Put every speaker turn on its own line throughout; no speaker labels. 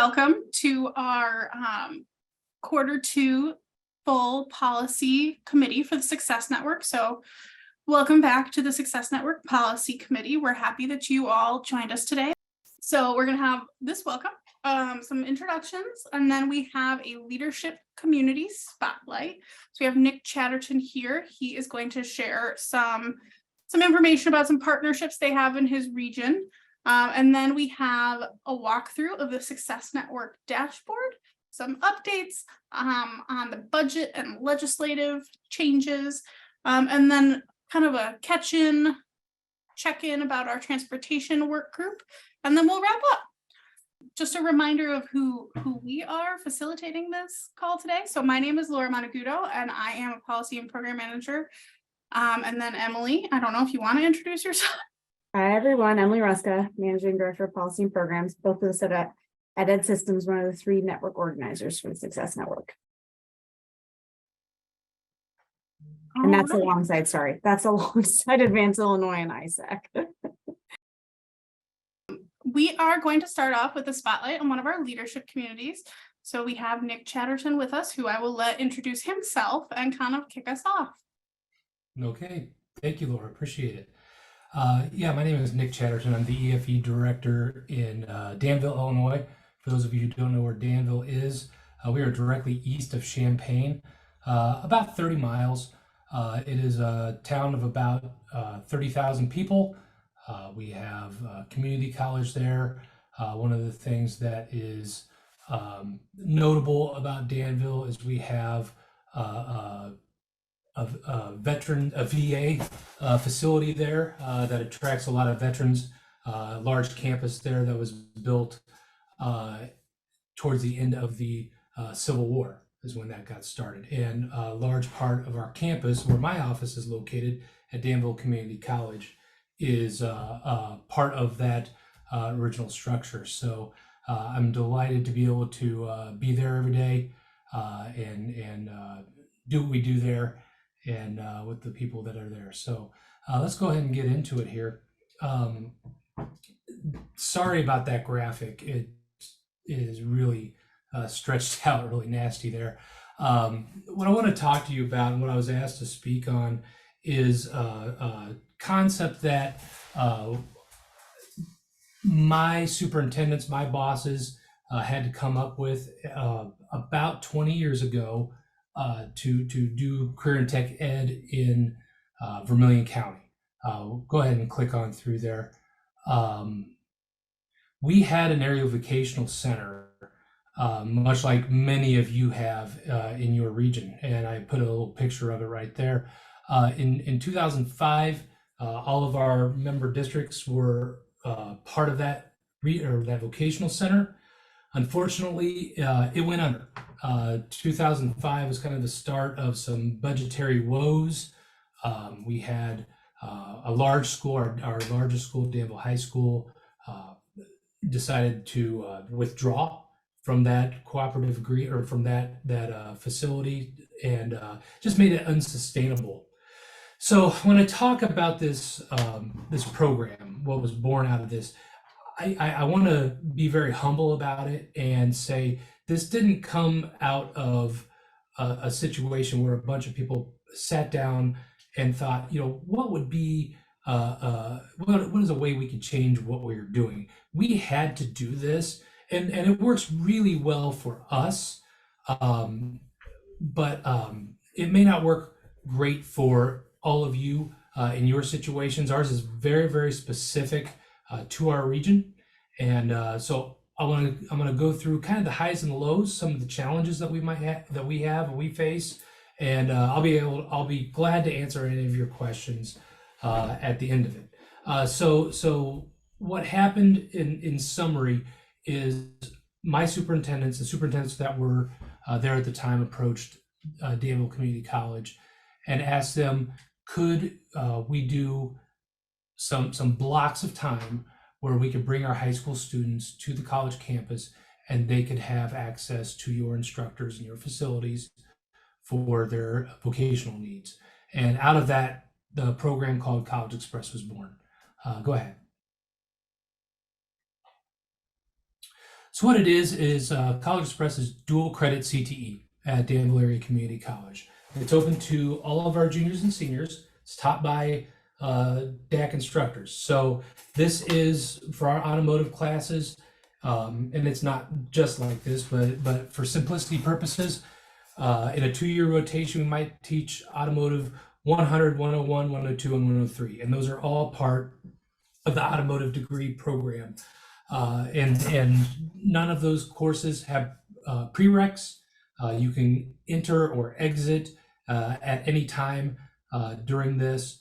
welcome to our Q2 full policy committee for the Success Network. So welcome back to the Success Network Policy Committee. We're happy that you all joined us today. So we're going to have this welcome, some introductions, and then we have a leadership community spotlight. So we have Nick Chatterton here. He is going to share some information about some partnerships they have in his region. And then we have a walkthrough of the Success Network dashboard, some updates on the budget and legislative changes, and then kind of a check-in about our transportation work group, and then we'll wrap up. Just a reminder of who we are facilitating this call today. So my name is Laura Montagudo, and I am a policy and program manager. And then Emily, I don't know if you want to introduce yourself.
Hi, everyone. Emily Ruska, Managing Director of Policy and Programs, both of us at Ed Systems, one of the 3 network organizers for the Success Network. And that's alongside, that's alongside Advance Illinois and ISAC.
We are going to start off with a spotlight on one of our leadership communities. So we have Nick Chatterton with us, who I will let introduce himself and kind of kick us off.
Okay, thank you, Laura. Appreciate it. Yeah, my name is Nick Chatterton. I'm the EFE director in Danville, Illinois. For those of you who don't know where Danville is, we are directly east of Champaign, about 30 miles. It is a town of about 30,000 people. We have a community college there. One of the things that is notable about Danville is we have a VA facility there that attracts a lot of veterans. Large campus there that was built towards the end of the Civil War is when that got started. And a large part of our campus, where my office is located at Danville Community College, is part of that original structure. So I'm delighted to be able to be there every day and do what we do there and with the people that are there. So let's go ahead and get into it here. Sorry about that graphic. It is really stretched out, really nasty there. What I want to talk to you about and what I was asked to speak on is a concept that my superintendents, my bosses had to come up with about 20 years ago to do career and tech ed in Vermillion County. Go ahead and click on through there. We had an aerial vocational center, much like many of you have in your region, and I put a little picture of it right there. In 2005, all of our member districts were part of that vocational center. Unfortunately, it went under. 2005 was kind of the start of some budgetary woes. We had a large school, our largest school, Danville High School, decided to withdraw from that cooperative from that facility, and just made it unsustainable. So when I talk about this this program, what was born out of this, I want to be very humble about it and say this didn't come out of a situation where a bunch of people sat down and thought, what would be what is a way we could change what we're doing? We had to do this, and it works really well for us, but it may not work great for all of you in your situations. Ours is very, very specific to our region, and so I'm going to go through kind of the highs and the lows, some of the challenges that we might have, we face, and I'll be glad to answer any of your questions at the end of it. So what happened in summary is my superintendents, the superintendents that were there at the time, approached Danville Community College and asked them, could we do some blocks of time where we could bring our high school students to the college campus and they could have access to your instructors and your facilities for their vocational needs. And out of that, the program called College Express was born. Go ahead. So what it is College Express is dual credit CTE at Danville Area Community College. It's open to all of our juniors and seniors. It's taught by DAC instructors. So this is for our automotive classes, and it's not just like this, but for simplicity purposes, in a 2-year rotation, we might teach automotive 100, 101, 102, and 103, and those are all part of the automotive degree program. And none of those courses have prereqs. You can enter or exit at any time during this.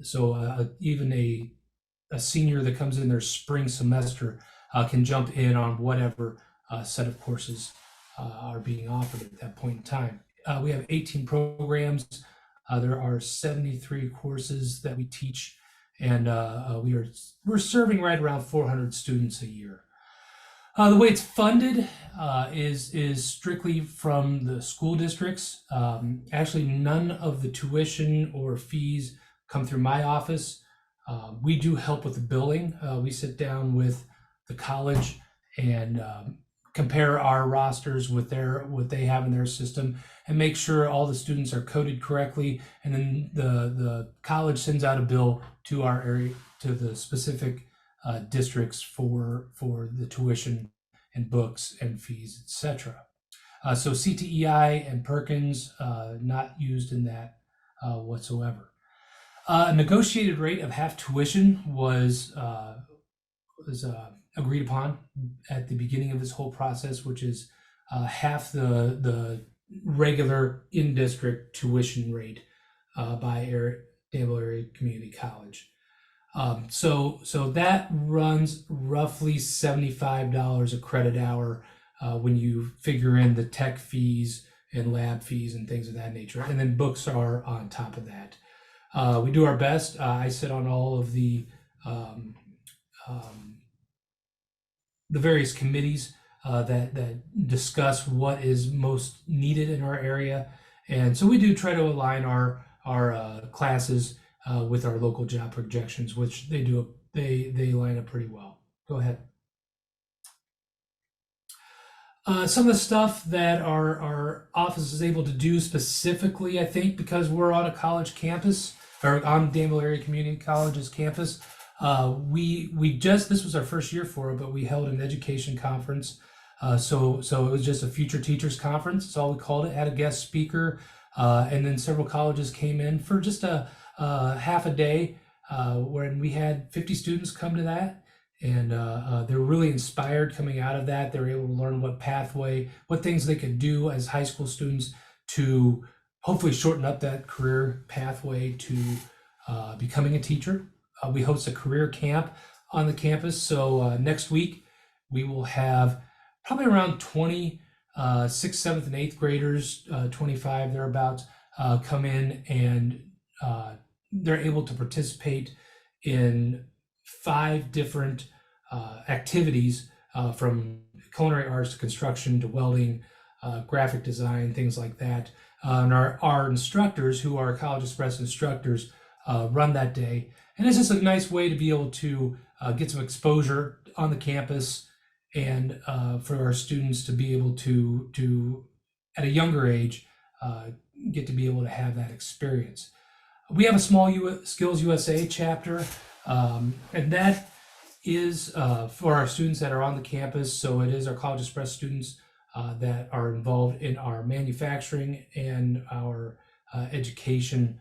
So even a senior that comes in their spring semester can jump in on whatever set of courses are being offered at that point in time. We have 18 programs. There are 73 courses that we teach, and we're serving right around 400 students a year. The way it's funded is strictly from the school districts. Actually, none of the tuition or fees come through my office. We do help with the billing. We sit down with the college and compare our rosters with what they have in their system and make sure all the students are coded correctly. And then the college sends out a bill to our area, to the specific districts for the tuition and books and fees, etc. So CTEI and Perkins not used in that whatsoever. A negotiated rate of half tuition was agreed upon at the beginning of this whole process, which is half the regular in-district tuition rate by Danville Area Community College. So that runs roughly $75 a credit hour when you figure in the tech fees and lab fees and things of that nature. And then books are on top of that. We do our best. I sit on all of the various committees that discuss what is most needed in our area. And so we do try to align our classes with our local job projections, which they do. They line up pretty well. Go ahead. Some of the stuff that our office is able to do specifically, I think, because we're on a college campus, or on Danville Area Community College's campus, this was our first year for it, but we held an education conference. So it was just a future teachers conference. That's all we called it. Had a guest speaker, and then several colleges came in for just a half a day, when we had 50 students come to that, and they're really inspired coming out of that. They're able to learn what things they could do as high school students to hopefully shorten up that career pathway to becoming a teacher. We host a career camp on the campus. So next week we will have probably around 20 6th, 7th, and 8th graders, 25 thereabouts, come in, and they're able to participate in 5 different activities, from culinary arts to construction to welding, graphic design, things like that. And our instructors, who are College Express instructors, run that day. And it's just a nice way to be able to get some exposure on the campus, and for our students to be able to at a younger age, get to be able to have that experience. We have a small Skills USA chapter, and that is for our students that are on the campus. So it is our College Express students that are involved in our manufacturing and our education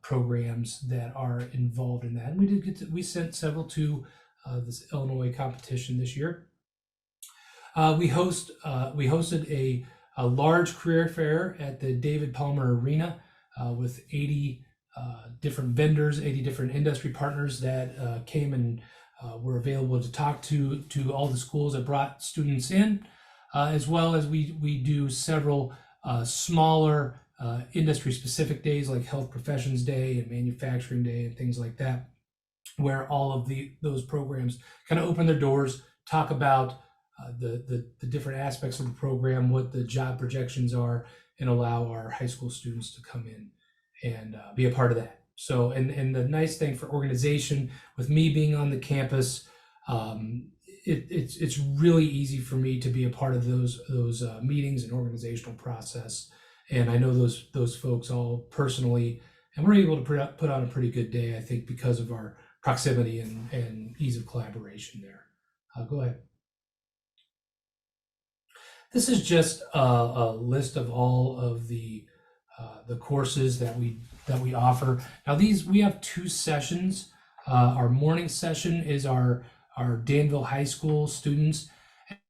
programs that are involved in that. And we sent several to this Illinois competition this year. We hosted a large career fair at the David Palmer Arena with 80 different vendors, 80 different industry partners that came and were available to talk to all the schools that brought students in, as well as we do several smaller industry-specific days like Health Professions Day and Manufacturing Day and things like that, where all of those programs kind of open their doors, talk about the different aspects of the program, what the job projections are, and allow our high school students to come in and be a part of that. So, and the nice thing for organization, with me being on the campus, it's really easy for me to be a part of those meetings and organizational process. And I know those folks all personally, and we're able to put on a pretty good day, I think, because of our proximity and ease of collaboration there. Go ahead. This is just a list of all of the courses that we offer. Now we have 2 sessions. Our morning session is our Danville High School students,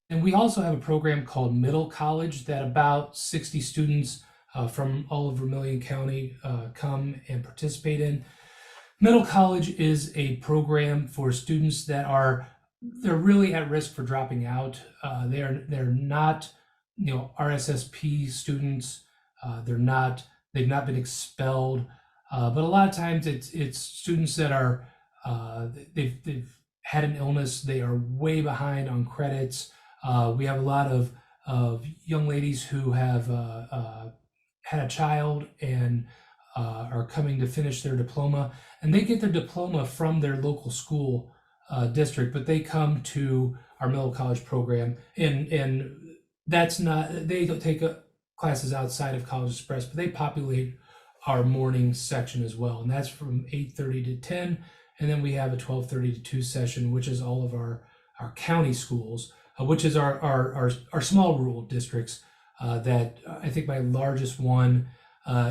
and we also have a program called Middle College that about 60 students from all of Vermillion County come and participate in. Middle College is a program for students that they're really at risk for dropping out. They're not, RSSP students. They've not been expelled, but a lot of times it's students that are they've had an illness. They are way behind on credits. We have a lot of young ladies who have had a child and are coming to finish their diploma, and they get their diploma from their local school district, but they come to our Middle College program, and that's not, they don't take classes outside of College Express, but they populate our morning section as well, and that's from 8:30 to 10, and then we have a 12:30 to 2 session, which is all of our county schools, which is our small rural districts. That I think my largest one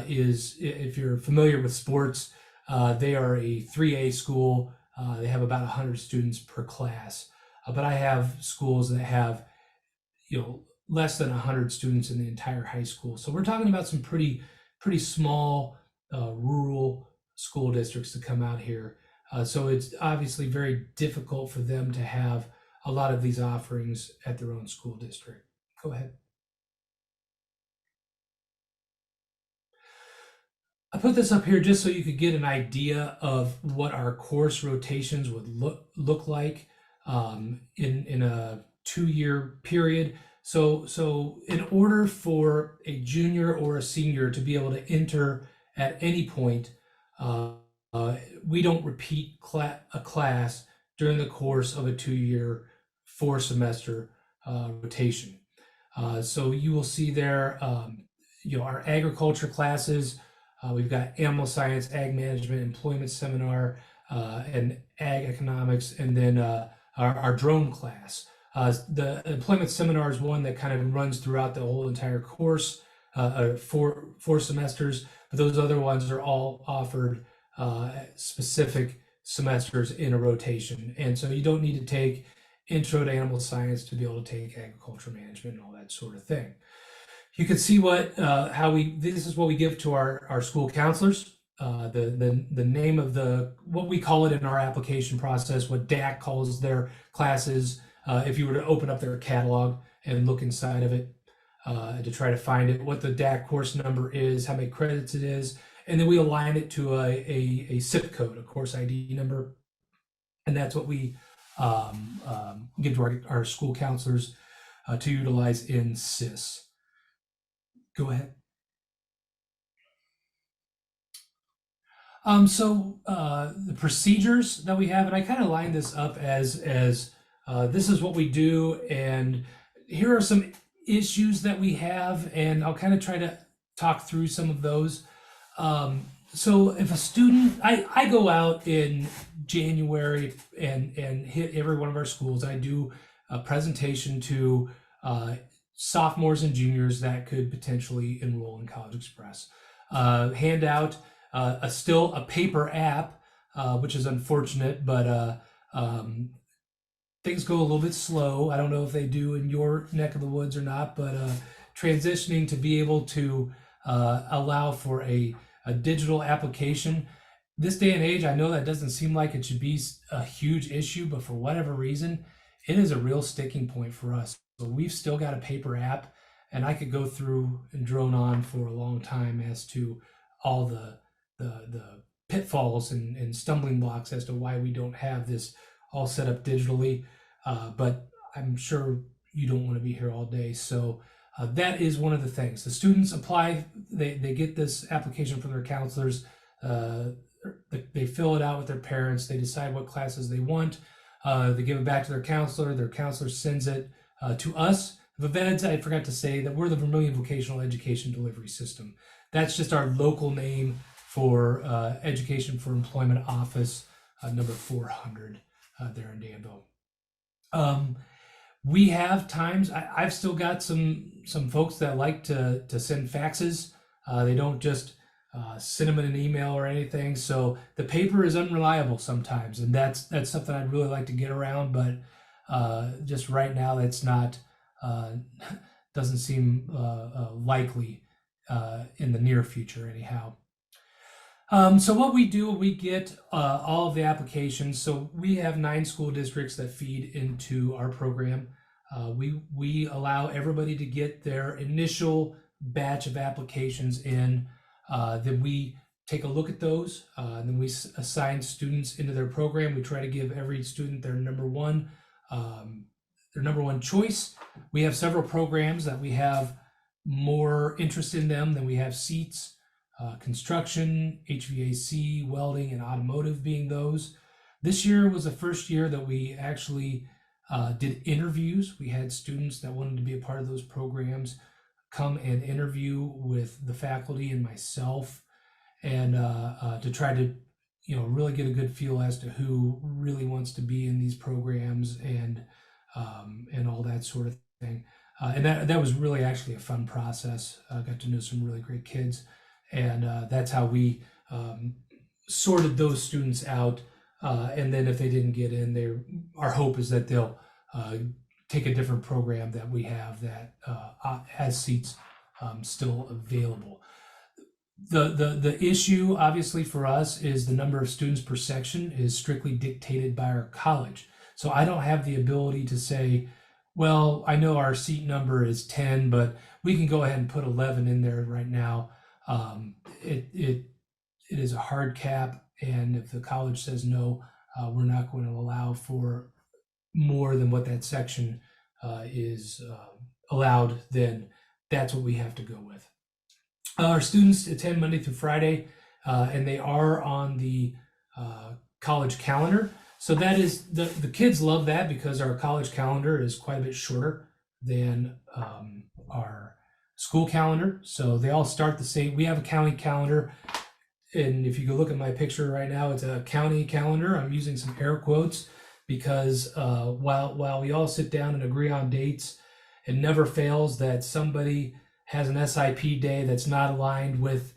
is, if you're familiar with sports, they are a 3A school. They have about 100 students per class, but I have schools that have, less than 100 students in the entire high school. So we're talking about some pretty small rural school districts to come out here. So it's obviously very difficult for them to have a lot of these offerings at their own school district. Go ahead. I put this up here just so you could get an idea of what our course rotations would look like in a 2-year period. So in order for a junior or a senior to be able to enter at any point, we don't repeat a class during the course of a 2-year, 4-semester rotation. So you will see there, our agriculture classes. We've got animal science, ag management, employment seminar, and ag economics, and then our drone class. The employment seminar is one that kind of runs throughout the whole entire course, 4 semesters, but those other ones are all offered specific semesters in a rotation. And so you don't need to take intro to animal science to be able to take agriculture management and all that sort of thing. You can see this is what we give to our school counselors. The name of what we call it in our application process, what DAC calls their classes. If you were to open up their catalog and look inside of it to try to find it, what the DAC course number is, how many credits it is, and then we align it to a SIP code, a course ID number, and that's what we give to our school counselors to utilize in SIS. Go ahead. So the procedures that we have, and I kind of lined this up as this is what we do, and here are some issues that we have, and I'll kind of try to talk through some of those. So if a student, I go out in January and hit every one of our schools. I do a presentation to sophomores and juniors that could potentially enroll in College Express. Hand out still a paper app, which is unfortunate, but things go a little bit slow. I don't know if they do in your neck of the woods or not, but transitioning to be able to allow for a digital application. This day and age, I know that doesn't seem like it should be a huge issue, but for whatever reason, it is a real sticking point for us. So we've still got a paper app, and I could go through and drone on for a long time as to all the pitfalls and stumbling blocks as to why we don't have this all set up digitally. But I'm sure you don't want to be here all day. So that is one of the things. The students apply, they get this application from their counselors. They fill it out with their parents. They decide what classes they want. They give it back to their counselor sends it to us. The VEDS, I forgot to say that we're the Vermillion Vocational Education Delivery System. That's just our local name for Education for Employment Office, number 400 there in Danville. We have times, I've still got some folks that like to send faxes. They don't just send them in an email or anything. So the paper is unreliable sometimes, and that's something I'd really like to get around, but just right now that's not doesn't seem likely in the near future anyhow. So what we do, we get all of the applications. So we have 9 school districts that feed into our program. We allow everybody to get their initial batch of applications in. Then we take a look at those, and then we assign students into their program. We try to give every student their number one choice. We have several programs that we have more interest in them than we have seats. Construction, HVAC, welding, and automotive being those. This year was the first year that we actually did interviews. We had students that wanted to be a part of those programs come and interview with the faculty and myself, and to try to really get a good feel as to who really wants to be in these programs and all that sort of thing. And that was really actually a fun process. I got to know some really great kids. And that's how we sorted those students out. And then if they didn't get in, our hope is that they'll take a different program that we have that has seats still available. The issue, obviously, for us is the number of students per section is strictly dictated by our college. So I don't have the ability to say, well, I know our seat number is 10, but we can go ahead and put 11 in there right now. It is a hard cap, and if the college says no, we're not going to allow for more than what that section is allowed, then that's what we have to go with. Our students attend Monday through Friday, and they are on the college calendar. So that is, the kids love that because our college calendar is quite a bit shorter than our school calendar. So they all start the same. We have a county calendar, and if you go look at my picture right now, it's a county calendar. I'm using some air quotes because while we all sit down and agree on dates, it never fails that somebody has an SIP day that's not aligned with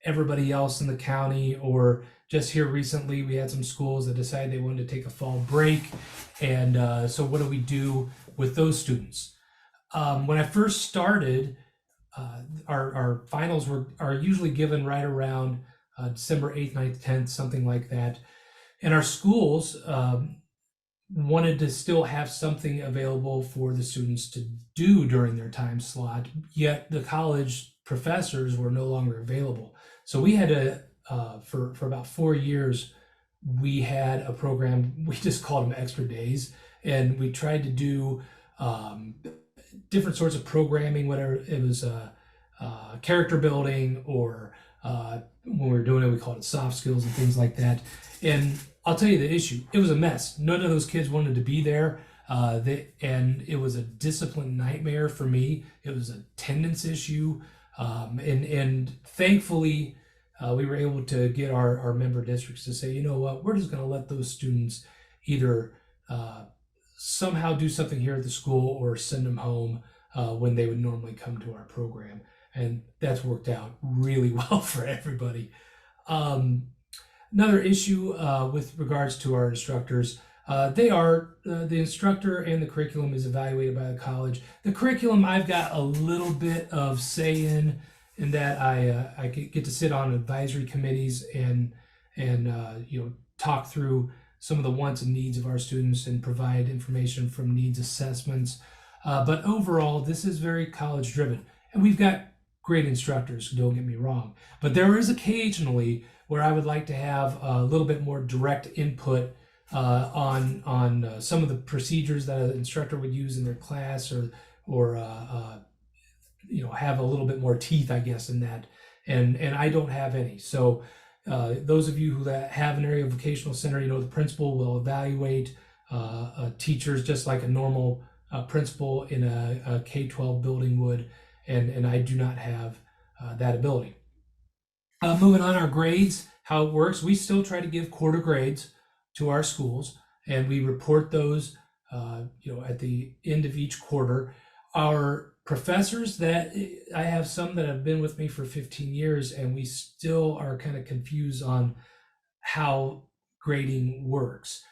everybody else in the county. Or just here recently, we had some schools that decided they wanted to take a fall break. And so what do we do with those students? When I first started, our finals are usually given right around December 8th, 9th, 10th, something like that. And our schools wanted to still have something available for the students to do during their time slot, yet the college professors were no longer available. So we had to, for about 4 years, we had a program, we just called them extra days, and we tried to do different sorts of programming, whether it was character building or when we were doing it, we called it soft skills and things like that. And I'll tell you the issue, it was a mess. None of those kids wanted to be there. And it was a discipline nightmare for me. It was a attendance issue. And thankfully, we were able to get our member districts to say, you know what, we're just going to let those students either somehow do something here at the school or send them home when they would normally come to our program. And that's worked out really well for everybody. Another issue with regards to our instructors, the instructor and the curriculum is evaluated by the college. The curriculum I've got a little bit of say in that I get to sit on advisory committees and talk through some of the wants and needs of our students and provide information from needs assessments. But overall, this is very college driven, and we've got great instructors, don't get me wrong, but there is occasionally where I would like to have a little bit more direct input on some of the procedures that an instructor would use in their class, or have a little bit more teeth, I guess, in that. And I don't have any. So those of you who have an area vocational center, the principal will evaluate teachers just like a normal principal in a K-12 building would, and I do not have that ability. Moving on, our grades, how it works, we still try to give quarter grades to our schools, and we report those at the end of each quarter. Our professors, that I have some that have been with me for 15 years, and we still are kind of confused on how grading works.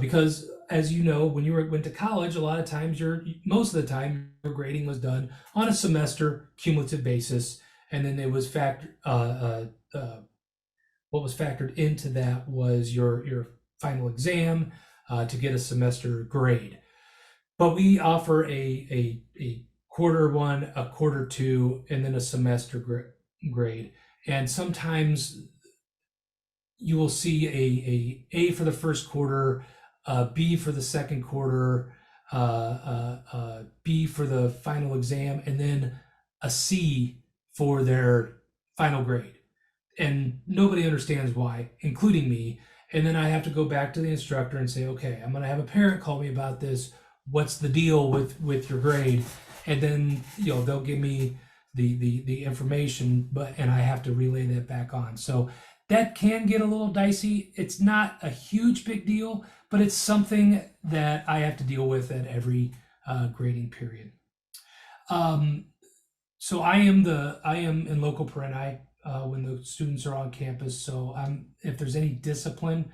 Because as you know, when you went to college, a lot of times most of the time your grading was done on a semester cumulative basis, and then it was what was factored into that was your final exam to get a semester grade. But we offer a quarter one, a quarter two, and then a semester grade. And sometimes you will see a for the first quarter, B for the second quarter, B for the final exam, and then a C for their final grade. And nobody understands why, including me. And then I have to go back to the instructor and say, okay, I'm going to have a parent call me about this. What's the deal with your grade? And then they'll give me the information, and I have to relay that back on. So that can get a little dicey. It's not a huge big deal, but it's something that I have to deal with at every grading period. So I am in local parentis when the students are on campus. So if there's any discipline,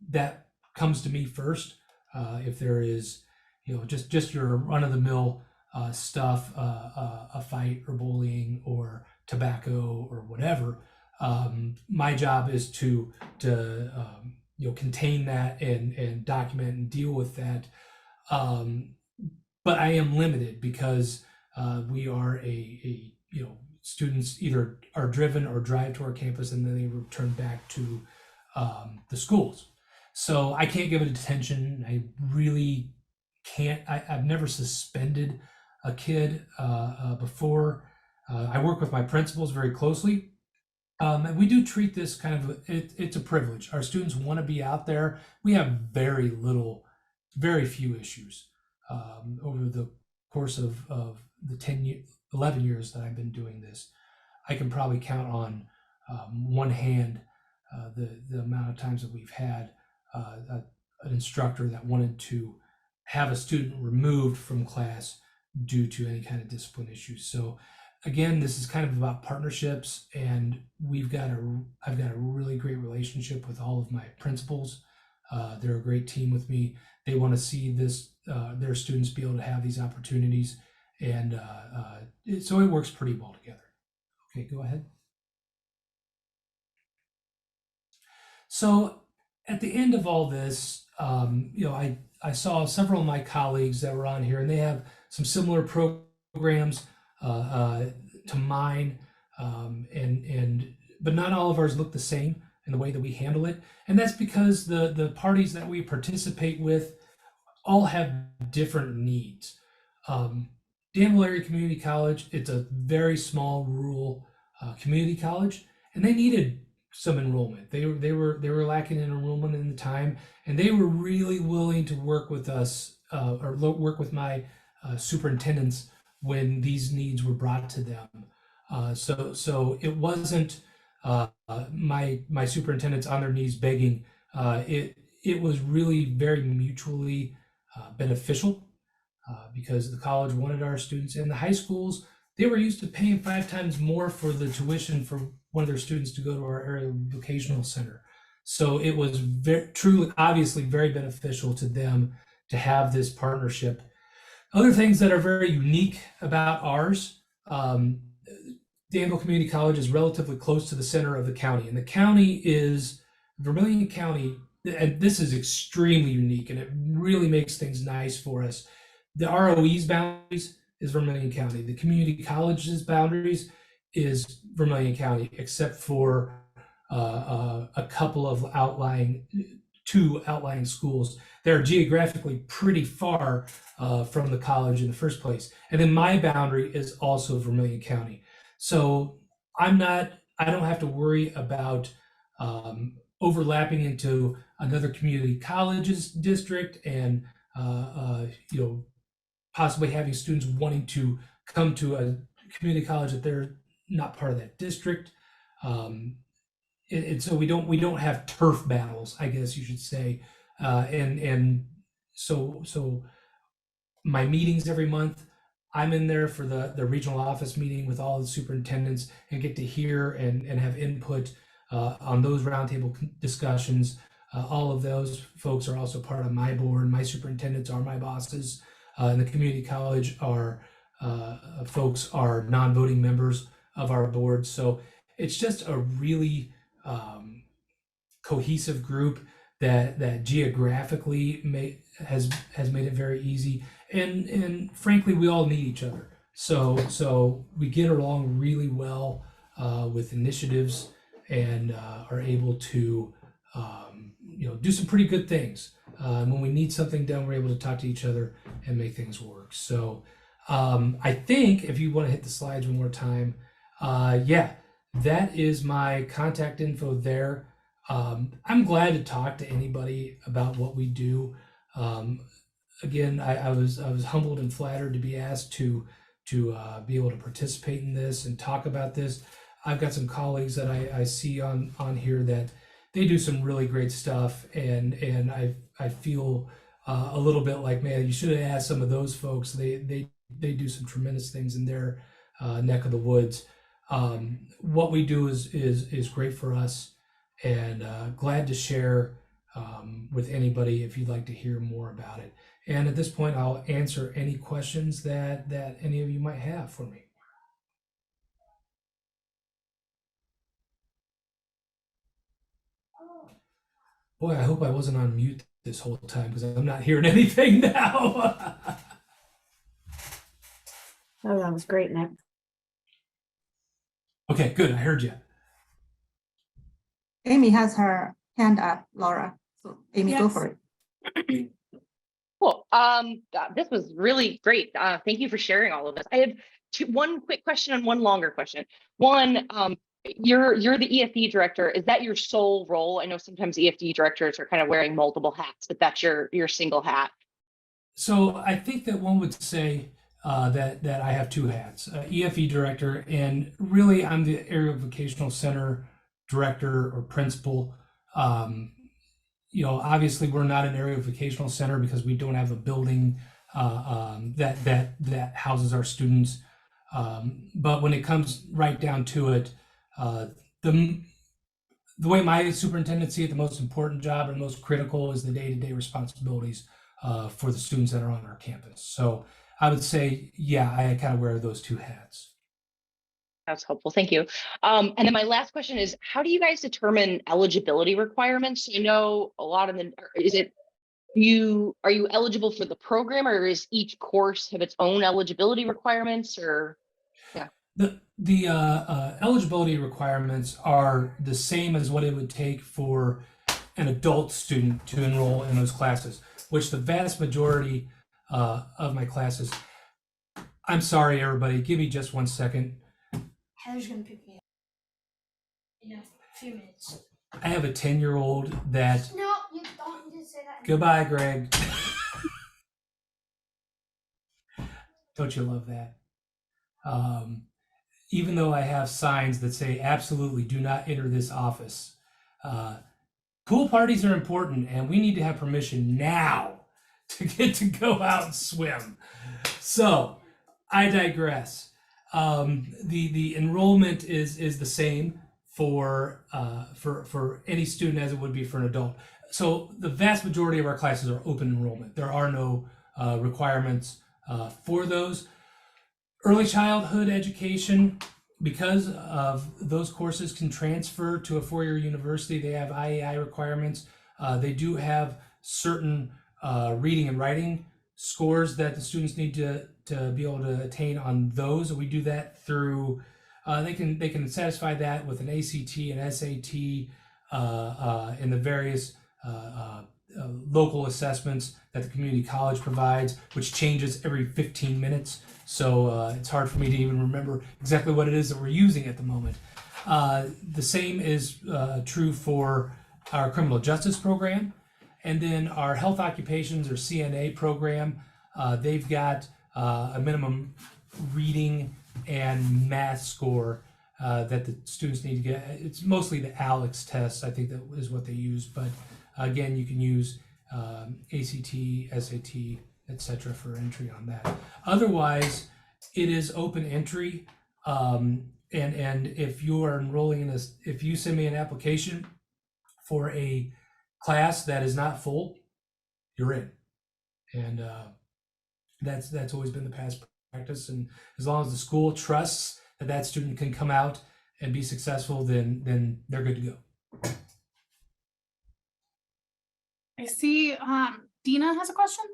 that comes to me first. If there is, just your run-of-the-mill stuff, a fight or bullying or tobacco or whatever, my job is to contain that and document and deal with that. But I am limited because we are students either are driven or drive to our campus and then they return back to the schools. So I can't give it attention. I really can't. I've never suspended a kid before. I work with my principals very closely. And we do treat this kind of, it's a privilege. Our students want to be out there. We have very few issues over the course of the 11 years that I've been doing this. I can probably count on one hand the amount of times that we've had an instructor that wanted to have a student removed from class due to any kind of discipline issues. So again, this is kind of about partnerships, and I've got a really great relationship with all of my principals. They're a great team with me. They want to see their students be able to have these opportunities, and so it works pretty well together. Okay, go ahead. So at the end of all this, I saw several of my colleagues that were on here, and they have some similar programs to mine, but not all of ours look the same in the way that we handle it, and that's because the parties that we participate with all have different needs. Danville Area Community College, it's a very small rural community college, and they needed some enrollment. They were lacking in enrollment in the time, and they were really willing to work with us or work with my superintendents when these needs were brought to them. So it wasn't my superintendents on their knees begging. It was really very mutually beneficial because the college wanted our students, and the high schools, they were used to paying 5 times more for the tuition for one of their students to go to our area vocational center. So it was truly, obviously very beneficial to them to have this partnership. Other things that are very unique about ours, Danville Community College is relatively close to the center of the county, and the county is Vermillion County, and this is extremely unique, and it really makes things nice for us. The ROE's boundaries is Vermillion County. The community college's boundaries is Vermillion County, except for a couple of two outlying schools. They're geographically pretty far from the college in the first place. And then my boundary is also Vermillion County. So I don't have to worry about overlapping into another community colleges district, and possibly having students wanting to come to a community college that they're not part of that district. And so we don't have turf battles, I guess you should say. And so my meetings every month, I'm in there for the regional office meeting with all the superintendents and get to hear and have input on those roundtable discussions. All of those folks are also part of my board. My superintendents are my bosses. And the community college folks are non-voting members of our board. So it's just a really cohesive group that geographically has made it very easy, and frankly, we all need each other. So we get along really well with initiatives, and are able to do some pretty good things. When we need something done, we're able to talk to each other and make things work. So I think if you want to hit the slides one more time, that is my contact info there. I'm glad to talk to anybody about what we do. Again, I was humbled and flattered to be asked to be able to participate in this and talk about this. I've got some colleagues that I see on here that they do some really great stuff, and I feel a little bit like, man, you should have asked some of those folks. They do some tremendous things in their neck of the woods. What we do is great for us, and glad to share with anybody if you'd like to hear more about it. And at this point, I'll answer any questions that any of you might have for me. Boy, I hope I wasn't on mute this whole time, because I'm not hearing anything now.
Oh, that was great, Nick.
Okay, good. I heard you.
Amy has her hand up, Laura. So Amy, go
Yes.
for it.
Cool. This was really great. Thank you for sharing all of this. I have one quick question and one longer question. One, you're the EFD director. Is that your sole role? I know sometimes EFD directors are kind of wearing multiple hats, but that's your single hat.
So I think that one would say that I have two hats, EFE director, and really I'm the area vocational center director or principal. Obviously we're not an area vocational center because we don't have a building that houses our students. But when it comes right down to it, the way my superintendent see it, the most important job and most critical is the day-to-day responsibilities for the students that are on our campus. So I would say, yeah, I kind of wear those two hats.
That's helpful. Thank you. And then my last question is, how do you guys determine eligibility requirements? I know a lot of them, are you eligible for the program, or is each course have its own eligibility requirements, or? Yeah.
The eligibility requirements are the same as what it would take for an adult student to enroll in those classes, which the vast majority of my classes. I'm sorry, everybody, give me just 1 second.
Heather's gonna pick me up in a few minutes.
I have a 10-year-old that.
No, you don't need to say that.
Goodbye, Greg. Don't you love that? Even though I have signs that say absolutely do not enter this office, pool parties are important, and we need to have permission now to get to go out and swim. So I digress. The enrollment is the same for any student as it would be for an adult. So the vast majority of our classes are open enrollment. There are no requirements for those. Early childhood education, because of those courses can transfer to a four-year university, they have IAI requirements. They do have certain reading and writing scores that the students need to be able to attain on those. We do that through, they can satisfy that with an ACT and SAT in the various local assessments that the community college provides, which changes every 15 minutes. So it's hard for me to even remember exactly what it is that we're using at the moment. The same is true for our criminal justice program, and then our health occupations or CNA program. They've got a minimum reading and math score that the students need to get. It's mostly the ALEX test, I think that is what they use, but again, you can use ACT, SAT, etc. for entry on that. Otherwise, it is open entry, and if you are enrolling in this, if you send me an application for a class that is not full, you're in, and that's always been the past practice. And as long as the school trusts that that student can come out and be successful, then they're good to go.
I see Dina has a question.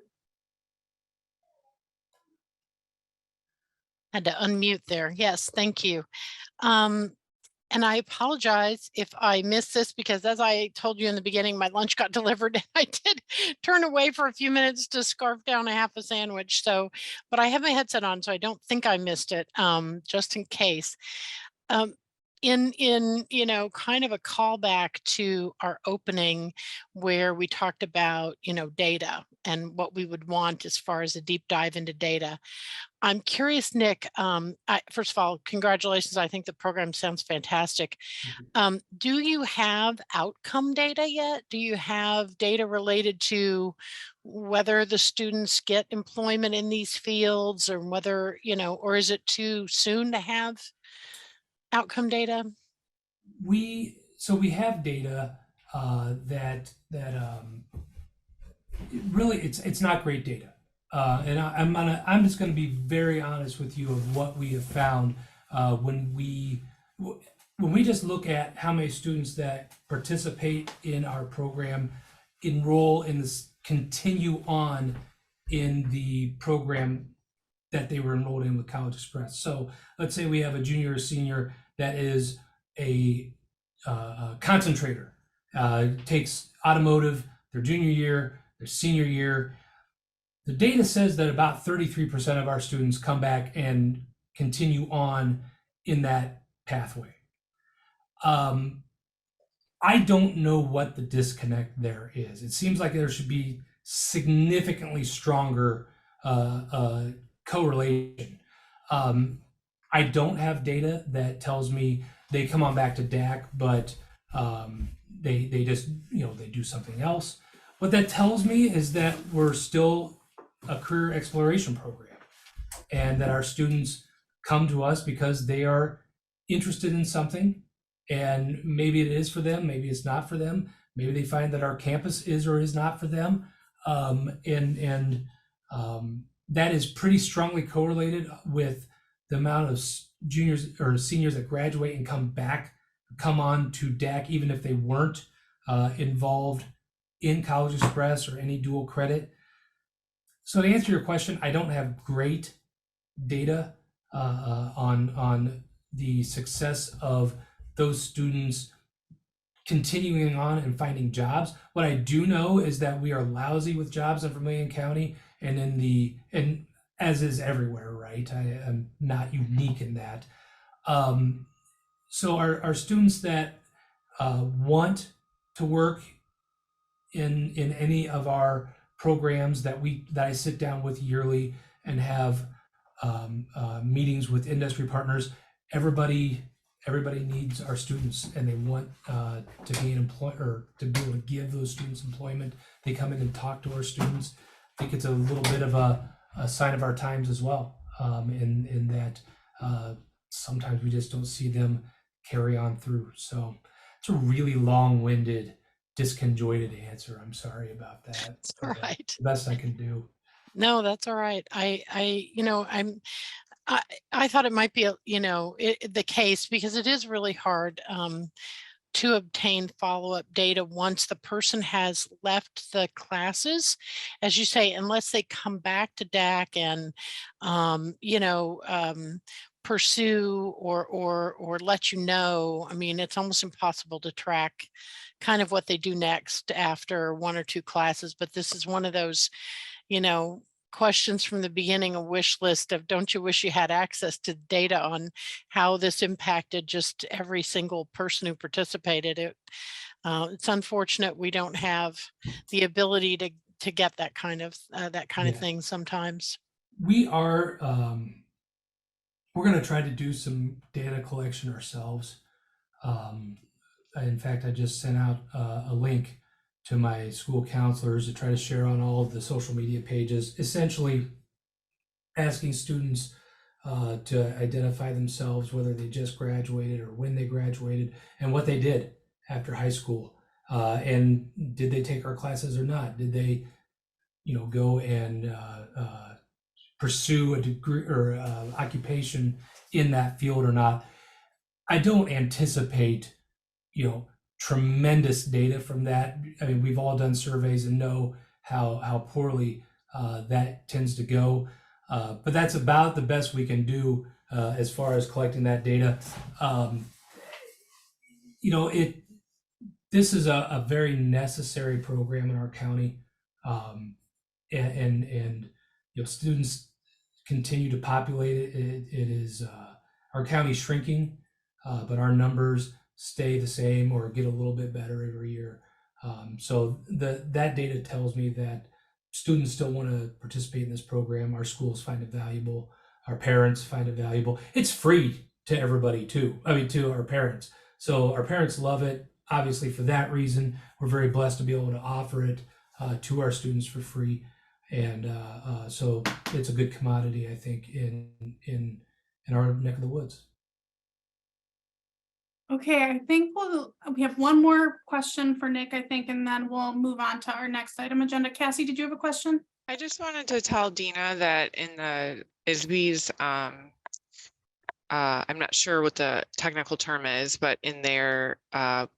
Had to unmute there. Yes, thank you. And I apologize if I missed this, because as I told you in the beginning, my lunch got delivered and I did turn away for a few minutes to scarf down a half a sandwich. So, but I have my headset on, so I don't think I missed it, just in case. In you know, kind of a callback to our opening where we talked about, you know, data and what we would want as far as a deep dive into data. I'm curious, Nick, first of all, congratulations. I think the program sounds fantastic. Do you have outcome data yet? Do you have data related to whether the students get employment in these fields, or whether, you know, or is it too soon to have outcome data?
We have data that really it's not great data, and I'm just going to be very honest with you of what we have found when we just look at how many students that participate in our program, enroll in this, continue on in the program that they were enrolled in with College Express. So let's say we have a junior or senior that is a concentrator, takes automotive their junior year, their senior year. The data says that about 33% of our students come back and continue on in that pathway. I don't know what the disconnect there is. It seems like there should be significantly stronger correlation. I don't have data that tells me they come on back to DAC, but they just, you know, they do something else. What that tells me is that we're still a career exploration program, and that our students come to us because they are interested in something, and maybe it is for them, maybe it's not for them, maybe they find that our campus is or is not for them, that is pretty strongly correlated with the amount of juniors or seniors that graduate and come on to DAC, even if they weren't involved in College Express or any dual credit. So to answer your question, I don't have great data on the success of those students continuing on and finding jobs. What I do know is that we are lousy with jobs in Vermillion County, and as is everywhere, right? I am not unique in that. So our students that want to work in any of our programs that I sit down with yearly and have meetings with industry partners, everybody needs our students, and they want to be an employer, or to be able to give those students employment. They come in and talk to our students. I think it's a little bit of a sign of our times as well, in that sometimes we just don't see them carry on through. So it's a really long-winded, disconjointed answer. I'm sorry about that.
It's all right.
The best I can do.
No, that's all right. You know, I thought it might be, you know, the case, because it is really hard to obtain follow-up data once the person has left the classes, as you say, unless they come back to DAC and, you know, pursue or let you know. I mean, it's almost impossible to track kind of what they do next after one or two classes, but this is one of those, you know, questions from the beginning, a wish list of, don't you wish you had access to data on how this impacted just every single person who participated? It's unfortunate we don't have the ability to get that kind of
Yeah.
thing sometimes.
We are, we're going to try to do some data collection ourselves. In fact, I just sent out a link to my school counselors to try to share on all of the social media pages, essentially asking students to identify themselves, whether they just graduated or when they graduated, and what they did after high school. And did they take our classes or not? Did they, go and pursue a degree or occupation in that field or not? I don't anticipate, tremendous data from that. I mean, we've all done surveys and know how poorly that tends to go. But that's about the best we can do as far as collecting that data. This is a very necessary program in our county, and students continue to populate it. It is our county's shrinking, but our numbers stay the same or get a little bit better every year. So that data tells me that students still want to participate in this program. Our schools find it valuable. Our parents find it valuable. It's free to everybody too. I mean, to our parents. So our parents love it. Obviously, for that reason, we're very blessed to be able to offer it to our students for free. And so it's a good commodity, I think, in our neck of the woods.
Okay, I think we have one more question for Nick, I think, and then we'll move on to our next item agenda. Cassie, did you have a question?
I just wanted to tell Dina that in the ISB's, I'm not sure what the technical term is, but in their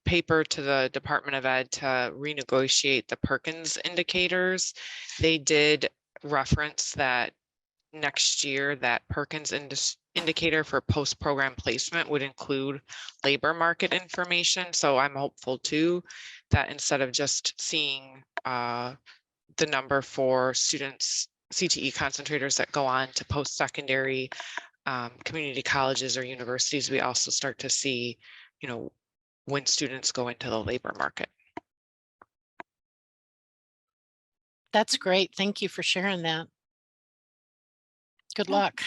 paper to the Department of Ed to renegotiate the Perkins indicators, they did reference that next year that Perkins indicator for post-program placement would include labor market information. So I'm hopeful too that instead of just seeing the number for students, CTE concentrators that go on to post-secondary community colleges or universities, we also start to see, when students go into the labor market.
That's great. Thank you for sharing that. Good luck.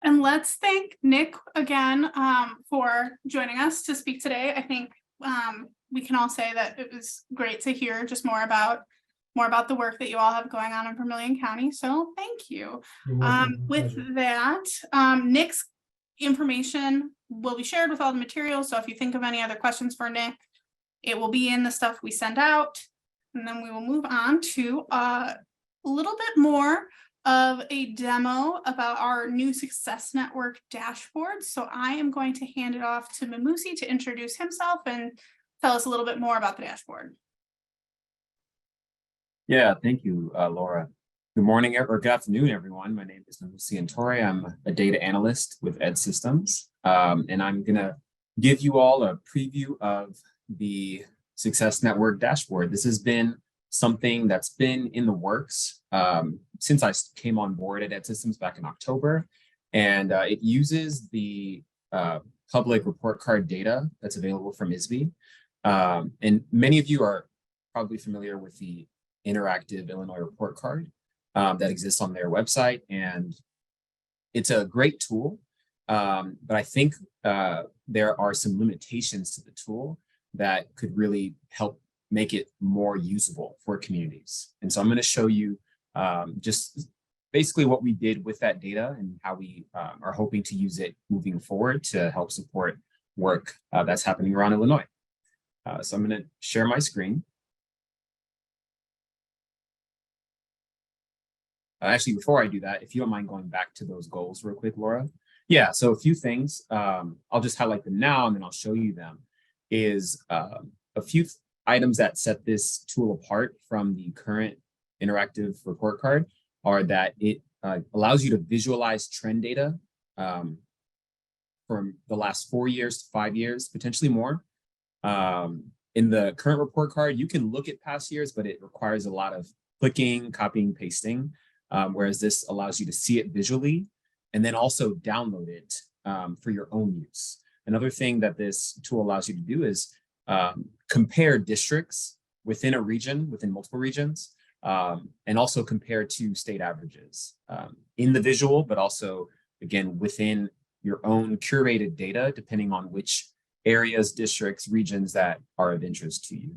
And let's thank Nick again for joining us to speak today. I think we can all say that it was great to hear just more about the work that you all have going on in Vermillion County. So thank you.
You're welcome.
With
Pleasure.
that, Nick's information will be shared with all the materials. So if you think of any other questions for Nick, it will be in the stuff we send out. And then we will move on to a little bit more of a demo about our new Success Network dashboard. So I am going to hand it off to Mamusi to introduce himself and tell us a little bit more about the dashboard.
Yeah, thank you, Laura. Good morning or good afternoon, everyone. My name is Mamusi Antore. I'm a data analyst with Ed Systems, and I'm gonna give you all a preview of the Success Network dashboard. This has been something that's been in the works since I came on board at Ed Systems back in October, and it uses the public report card data that's available from ISB. And many of you are probably familiar with the interactive Illinois report card that exists on their website, and it's a great tool, but I think there are some limitations to the tool that could really help make it more usable for communities. And so I'm going to show you just basically what we did with that data and how we are hoping to use it moving forward to help support work that's happening around Illinois. So I'm going to share my screen. Actually, before I do that, if you don't mind going back to those goals real quick, Laura. Yeah, so a few things, I'll just highlight them now and then I'll show you them, is a few items that set this tool apart from the current interactive report card are that it allows you to visualize trend data from the last 4 years to 5 years, potentially more. In the current report card, you can look at past years, but it requires a lot of clicking, copying, pasting, whereas this allows you to see it visually and then also download it for your own use. Another thing that this tool allows you to do is compare districts within a region, within multiple regions, and also compare to state averages in the visual, but also, again, within your own curated data, depending on which areas, districts, regions that are of interest to you.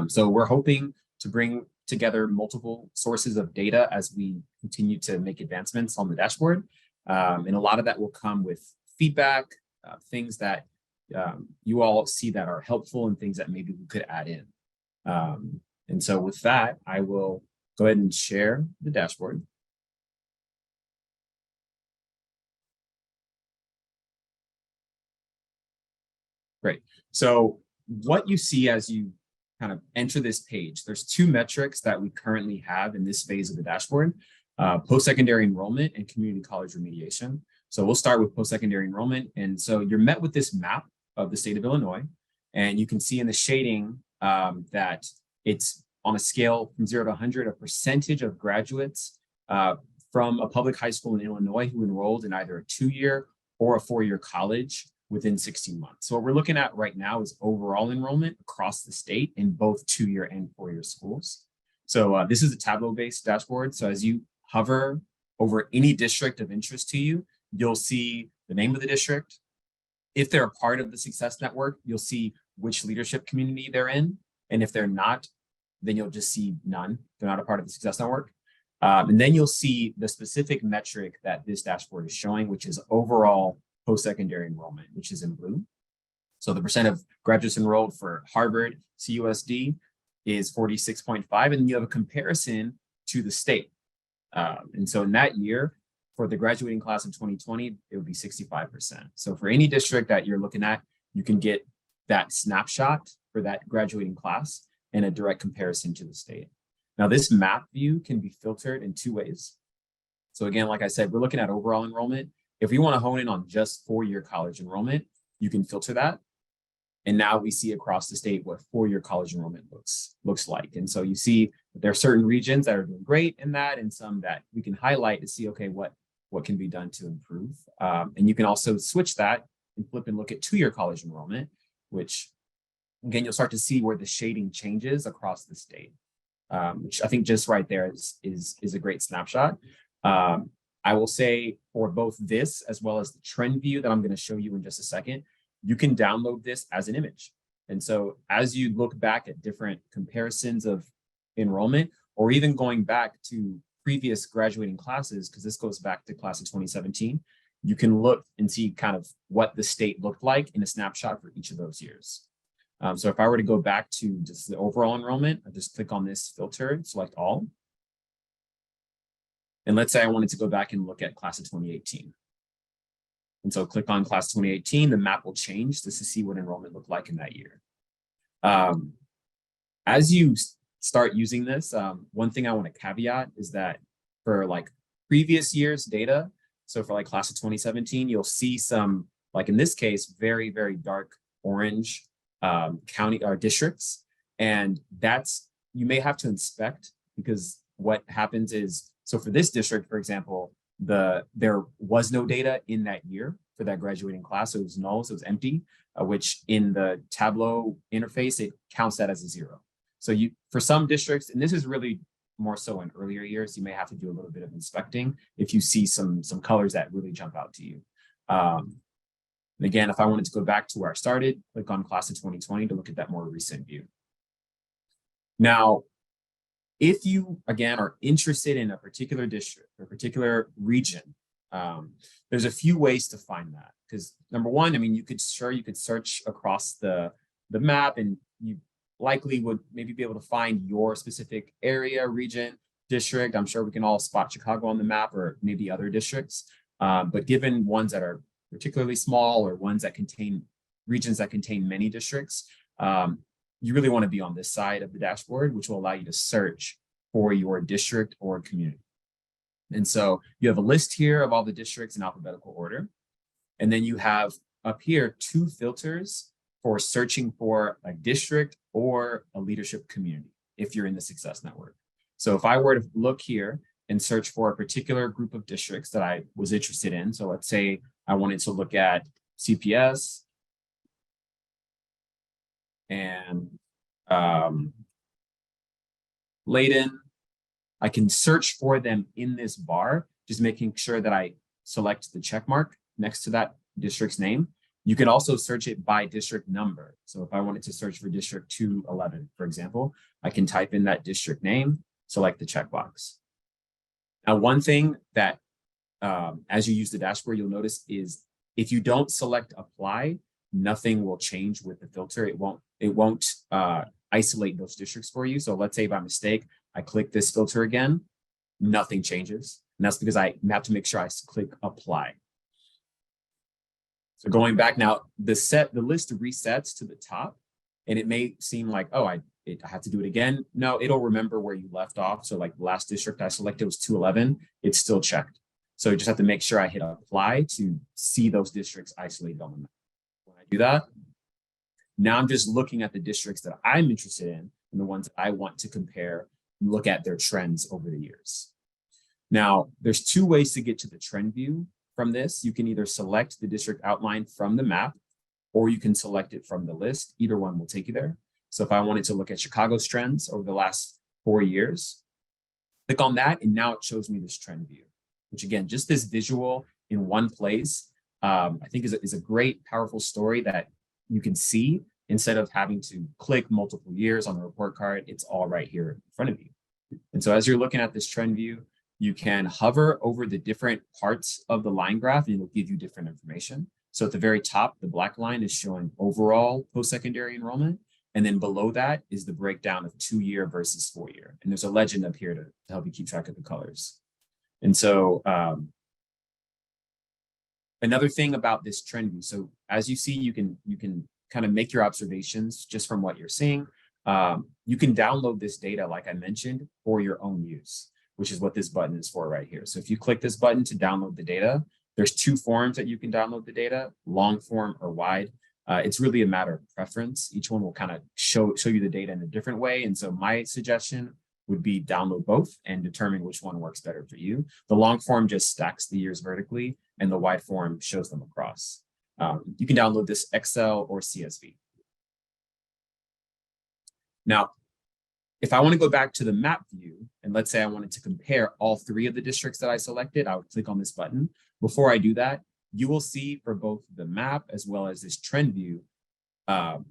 So we're hoping to bring together multiple sources of data as we continue to make advancements on the dashboard. And a lot of that will come with feedback, things that you all see that are helpful and things that maybe we could add in. And so with that, I will go ahead and share the dashboard. Great. So what you see as you kind of enter this page, there's two metrics that we currently have in this phase of the dashboard, post-secondary enrollment and community college remediation. So we'll start with post-secondary enrollment. And so you're met with this map of the state of Illinois, and you can see in the shading that it's on a scale from 0 to 100, a percentage of graduates from a public high school in Illinois who enrolled in either a 2-year or a 4-year college within 16 months. So what we're looking at right now is overall enrollment across the state in both 2-year and 4-year schools. So this is a Tableau-based dashboard. So as you hover over any district of interest to you, you'll see the name of the district. If they're a part of the Success Network, you'll see which leadership community they're in. And if they're not, then you'll just see none. They're not a part of the Success Network. And then you'll see the specific metric that this dashboard is showing, which is overall post-secondary enrollment, which is in blue. So the percent of graduates enrolled for Harvard CUSD is 46.5, and then you have a comparison to the state. And so in that year, for the graduating class of 2020, it would be 65%. So for any district that you're looking at, you can get that snapshot for that graduating class and a direct comparison to the state. Now, this map view can be filtered in 2 ways. So again, like I said, we're looking at overall enrollment. If we want to hone in on just 4-year college enrollment, you can filter that. And now we see across the state what 4-year college enrollment looks like. And so you see that there are certain regions that are doing great in that, and some that we can highlight to see, okay, what can be done to improve. And you can also switch that and flip and look at 2-year college enrollment, which again, you'll start to see where the shading changes across the state, which I think just right there is a great snapshot. I will say for both this as well as the trend view that I'm going to show you in just a second, you can download this as an image. And so as you look back at different comparisons of enrollment, or even going back to previous graduating classes, because this goes back to class of 2017, you can look and see kind of what the state looked like in a snapshot for each of those years. So if I were to go back to just the overall enrollment, I just click on this filter, select all. And let's say I wanted to go back and look at class of 2018. And so click on class 2018, the map will change just to see what enrollment looked like in that year. As you start using this, one thing I want to caveat is that for like previous years data, so for like class of 2017, you'll see some, like in this case, very, very dark orange county or districts. And that's, you may have to inspect, because what happens is, so for this district, for example, there was no data in that year for that graduating class. So it was null, so it was empty, which in the Tableau interface, it counts that as a 0. So for some districts, and this is really more so in earlier years, you may have to do a little bit of inspecting if you see some colors that really jump out to you. And again, if I wanted to go back to where I started, click on class of 2020 to look at that more recent view. Now, if you, again, are interested in a particular district or a particular region, there's a few ways to find that. Because number one, I mean, you could search across the map, and you likely would maybe be able to find your specific area, region, district. I'm sure we can all spot Chicago on the map, or maybe other districts. But given ones that are particularly small, or ones that contain regions that contain many districts, you really want to be on this side of the dashboard, which will allow you to search for your district or community. And so you have a list here of all the districts in alphabetical order. And then you have up here 2 filters for searching for a district or a leadership community if you're in the Success Network. So if I were to look here and search for a particular group of districts that I was interested in, so let's say I wanted to look at CPS and Layton, I can search for them in this bar, just making sure that I select the check mark next to that district's name. You can also search it by district number. So if I wanted to search for District 211, for example, I can type in that district name, select the checkbox. Now, one thing that as you use the dashboard, you'll notice is if you don't select apply, nothing will change with the filter. It won't isolate those districts for you. So let's say by mistake, I click this filter again, nothing changes. And that's because I have to make sure I click apply. So going back now, the list resets to the top, and it may seem like, oh, I have to do it again. No, it'll remember where you left off. So like the last district I selected was 211. It's still checked. So you just have to make sure I hit apply to see those districts isolated on the map. When I do that, now I'm just looking at the districts that I'm interested in and the ones that I want to compare and look at their trends over the years. Now, there's two ways to get to the trend view from this. You can either select the district outline from the map, or you can select it from the list. Either one will take you there. So if I wanted to look at Chicago's trends over the last 4 years, click on that, and now it shows me this trend view, which again, just this visual in one place, I think is a great, powerful story that you can see instead of having to click multiple years on the report card. It's all right here in front of you. And so as you're looking at this trend view, you can hover over the different parts of the line graph and it'll give you different information. So at the very top, the black line is showing overall post-secondary enrollment. And then below that is the breakdown of 2-year versus 4-year. And there's a legend up here to help you keep track of the colors. And so another thing about this trend view, so as you see, you can kind of make your observations just from what you're seeing. You can download this data, like I mentioned, for your own use, which is what this button is for right here. So if you click this button to download the data, there's 2 forms that you can download the data, long form or wide. It's really a matter of preference. Each one will kind of show you the data in a different way. And so my suggestion would be download both and determine which one works better for you. The long form just stacks the years vertically and the wide form shows them across. You can download this Excel or CSV. Now, if I want to go back to the map view, and let's say I wanted to compare all 3 of the districts that I selected, I would click on this button. Before I do that, you will see for both the map as well as this trend view,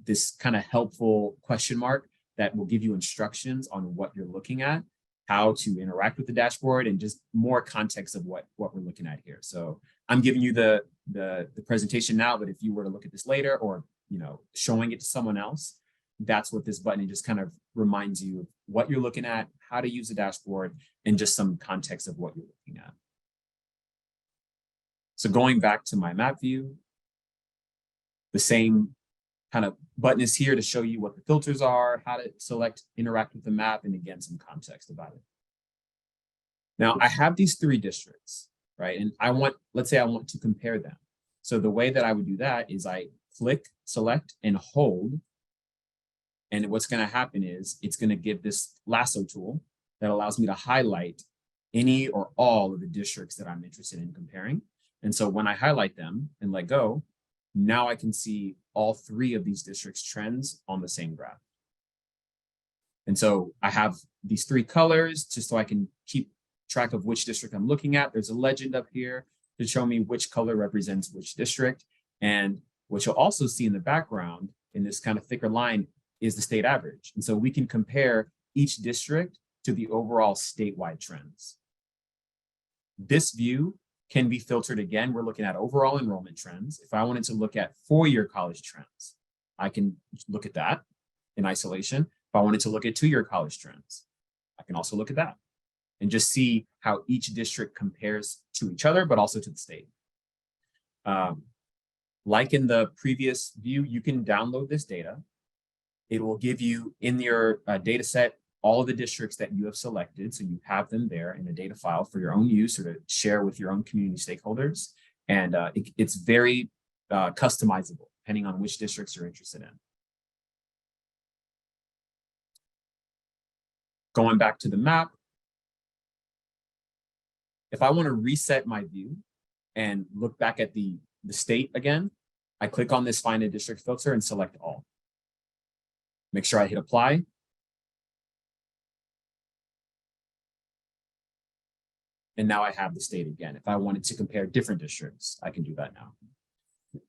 this kind of helpful question mark that will give you instructions on what you're looking at, how to interact with the dashboard, and just more context of what we're looking at here. So I'm giving you the presentation now, but if you were to look at this later or showing it to someone else, that's what this button just kind of reminds you of what you're looking at, how to use the dashboard, and just some context of what you're looking at. So going back to my map view, the same kind of button is here to show you what the filters are, how to select, interact with the map, and again, some context about it. Now I have these 3 districts, right? And let's say I want to compare them. So the way that I would do that is I click, select, and hold. And what's going to happen is it's going to give this lasso tool that allows me to highlight any or all of the districts that I'm interested in comparing. And so when I highlight them and let go, now I can see all 3 of these districts' trends on the same graph. And so I have these 3 colors just so I can keep track of which district I'm looking at. There's a legend up here to show me which color represents which district. And what you'll also see in the background in this kind of thicker line is the state average. And so we can compare each district to the overall statewide trends. This view can be filtered again. We're looking at overall enrollment trends. If I wanted to look at 4-year college trends, I can look at that in isolation. If I wanted to look at 2-year college trends, I can also look at that and just see how each district compares to each other, but also to the state. Like in the previous view, you can download this data. It will give you in your data set all of the districts that you have selected. So you have them there in a data file for your own use or to share with your own community stakeholders. And it's very customizable. depending on which districts you're interested in. Going back to the map, if I want to reset my view and look back at the state again, I click on this Find a District filter and select all. Make sure I hit apply. And now I have the state again. If I wanted to compare different districts, I can do that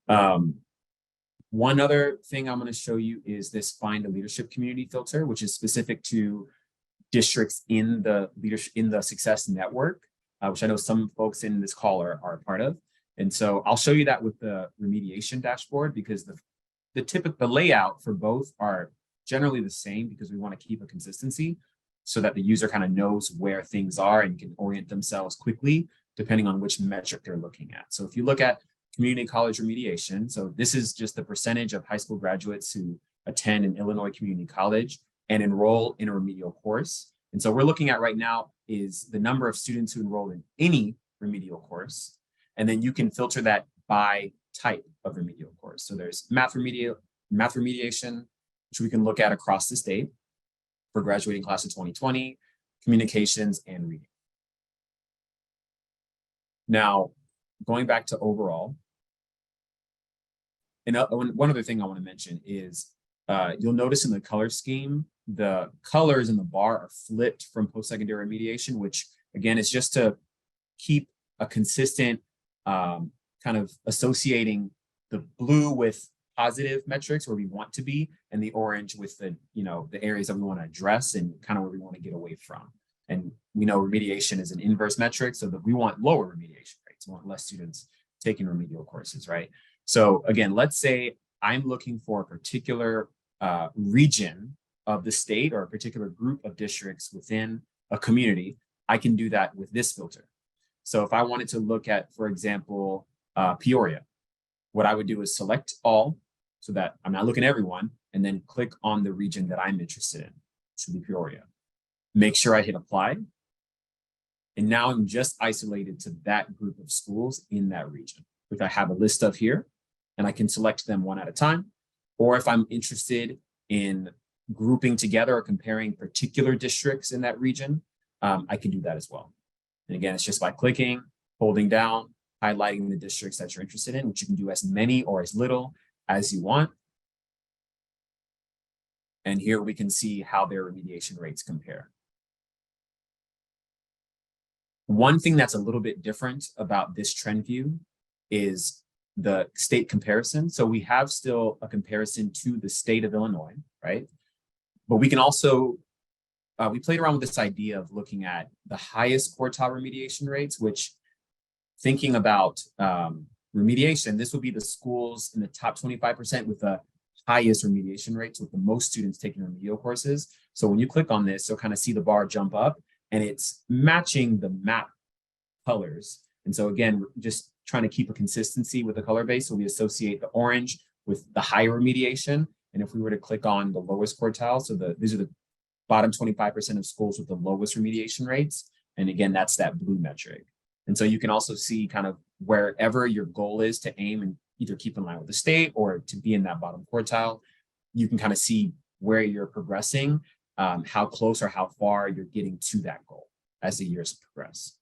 now. One other thing I'm going to show you is this Find a Leadership Community filter, which is specific to districts in the Success Network, which I know some folks in this call are a part of. And so I'll show you that with the remediation dashboard, because the layout for both are generally the same, because we want to keep a consistency so that the user kind of knows where things are and can orient themselves quickly depending on which metric they're looking at. So if you look at community college remediation, so this is just the percentage of high school graduates who attend an Illinois community college and enroll in a remedial course. And so we're looking at right now is the number of students who enroll in any remedial course. And then you can filter that by type of remedial course. So there's math remediation, which we can look at across the state for graduating class of 2020, communications, and reading. Now, going back to overall, and one other thing I want to mention is you'll notice in the color scheme, the colors in the bar are flipped from post-secondary remediation, which again is just to keep a consistent kind of associating the blue with positive metrics where we want to be, and the orange with the areas that we want to address and kind of where we want to get away from. And we know remediation is an inverse metric, so that we want lower remediation rates. We want less students taking remedial courses, right? So again, let's say I'm looking for a particular region of the state or a particular group of districts within a community. I can do that with this filter. So if I wanted to look at, for example, Peoria, what I would do is select all so that I'm not looking at everyone, and then click on the region that I'm interested in, which would be Peoria. Make sure I hit apply. And now I'm just isolated to that group of schools in that region, which I have a list of here, and I can select them one at a time. Or if I'm interested in grouping together or comparing particular districts in that region, I can do that as well. And again, it's just by clicking, holding down, highlighting the districts that you're interested in, which you can do as many or as little as you want. And here we can see how their remediation rates compare. One thing that's a little bit different about this trend view is the state comparison. So we have still a comparison to the state of Illinois, right? But we can also, we played around with this idea of looking at the highest quartile remediation rates, which thinking about remediation, this would be the schools in the top 25% with the highest remediation rates, with the most students taking remedial courses. So when you click on this, you'll kind of see the bar jump up, and it's matching the map colors. And so again, just trying to keep a consistency with the color base. So we associate the orange with the higher remediation. And if we were to click on the lowest quartile, so these are the bottom 25% of schools with the lowest remediation rates. And again, that's that blue metric. And so you can also see kind of wherever your goal is to aim and either keep in line with the state or to be in that bottom quartile, you can kind of see where you're progressing, how close or how far you're getting to that goal as the years progress.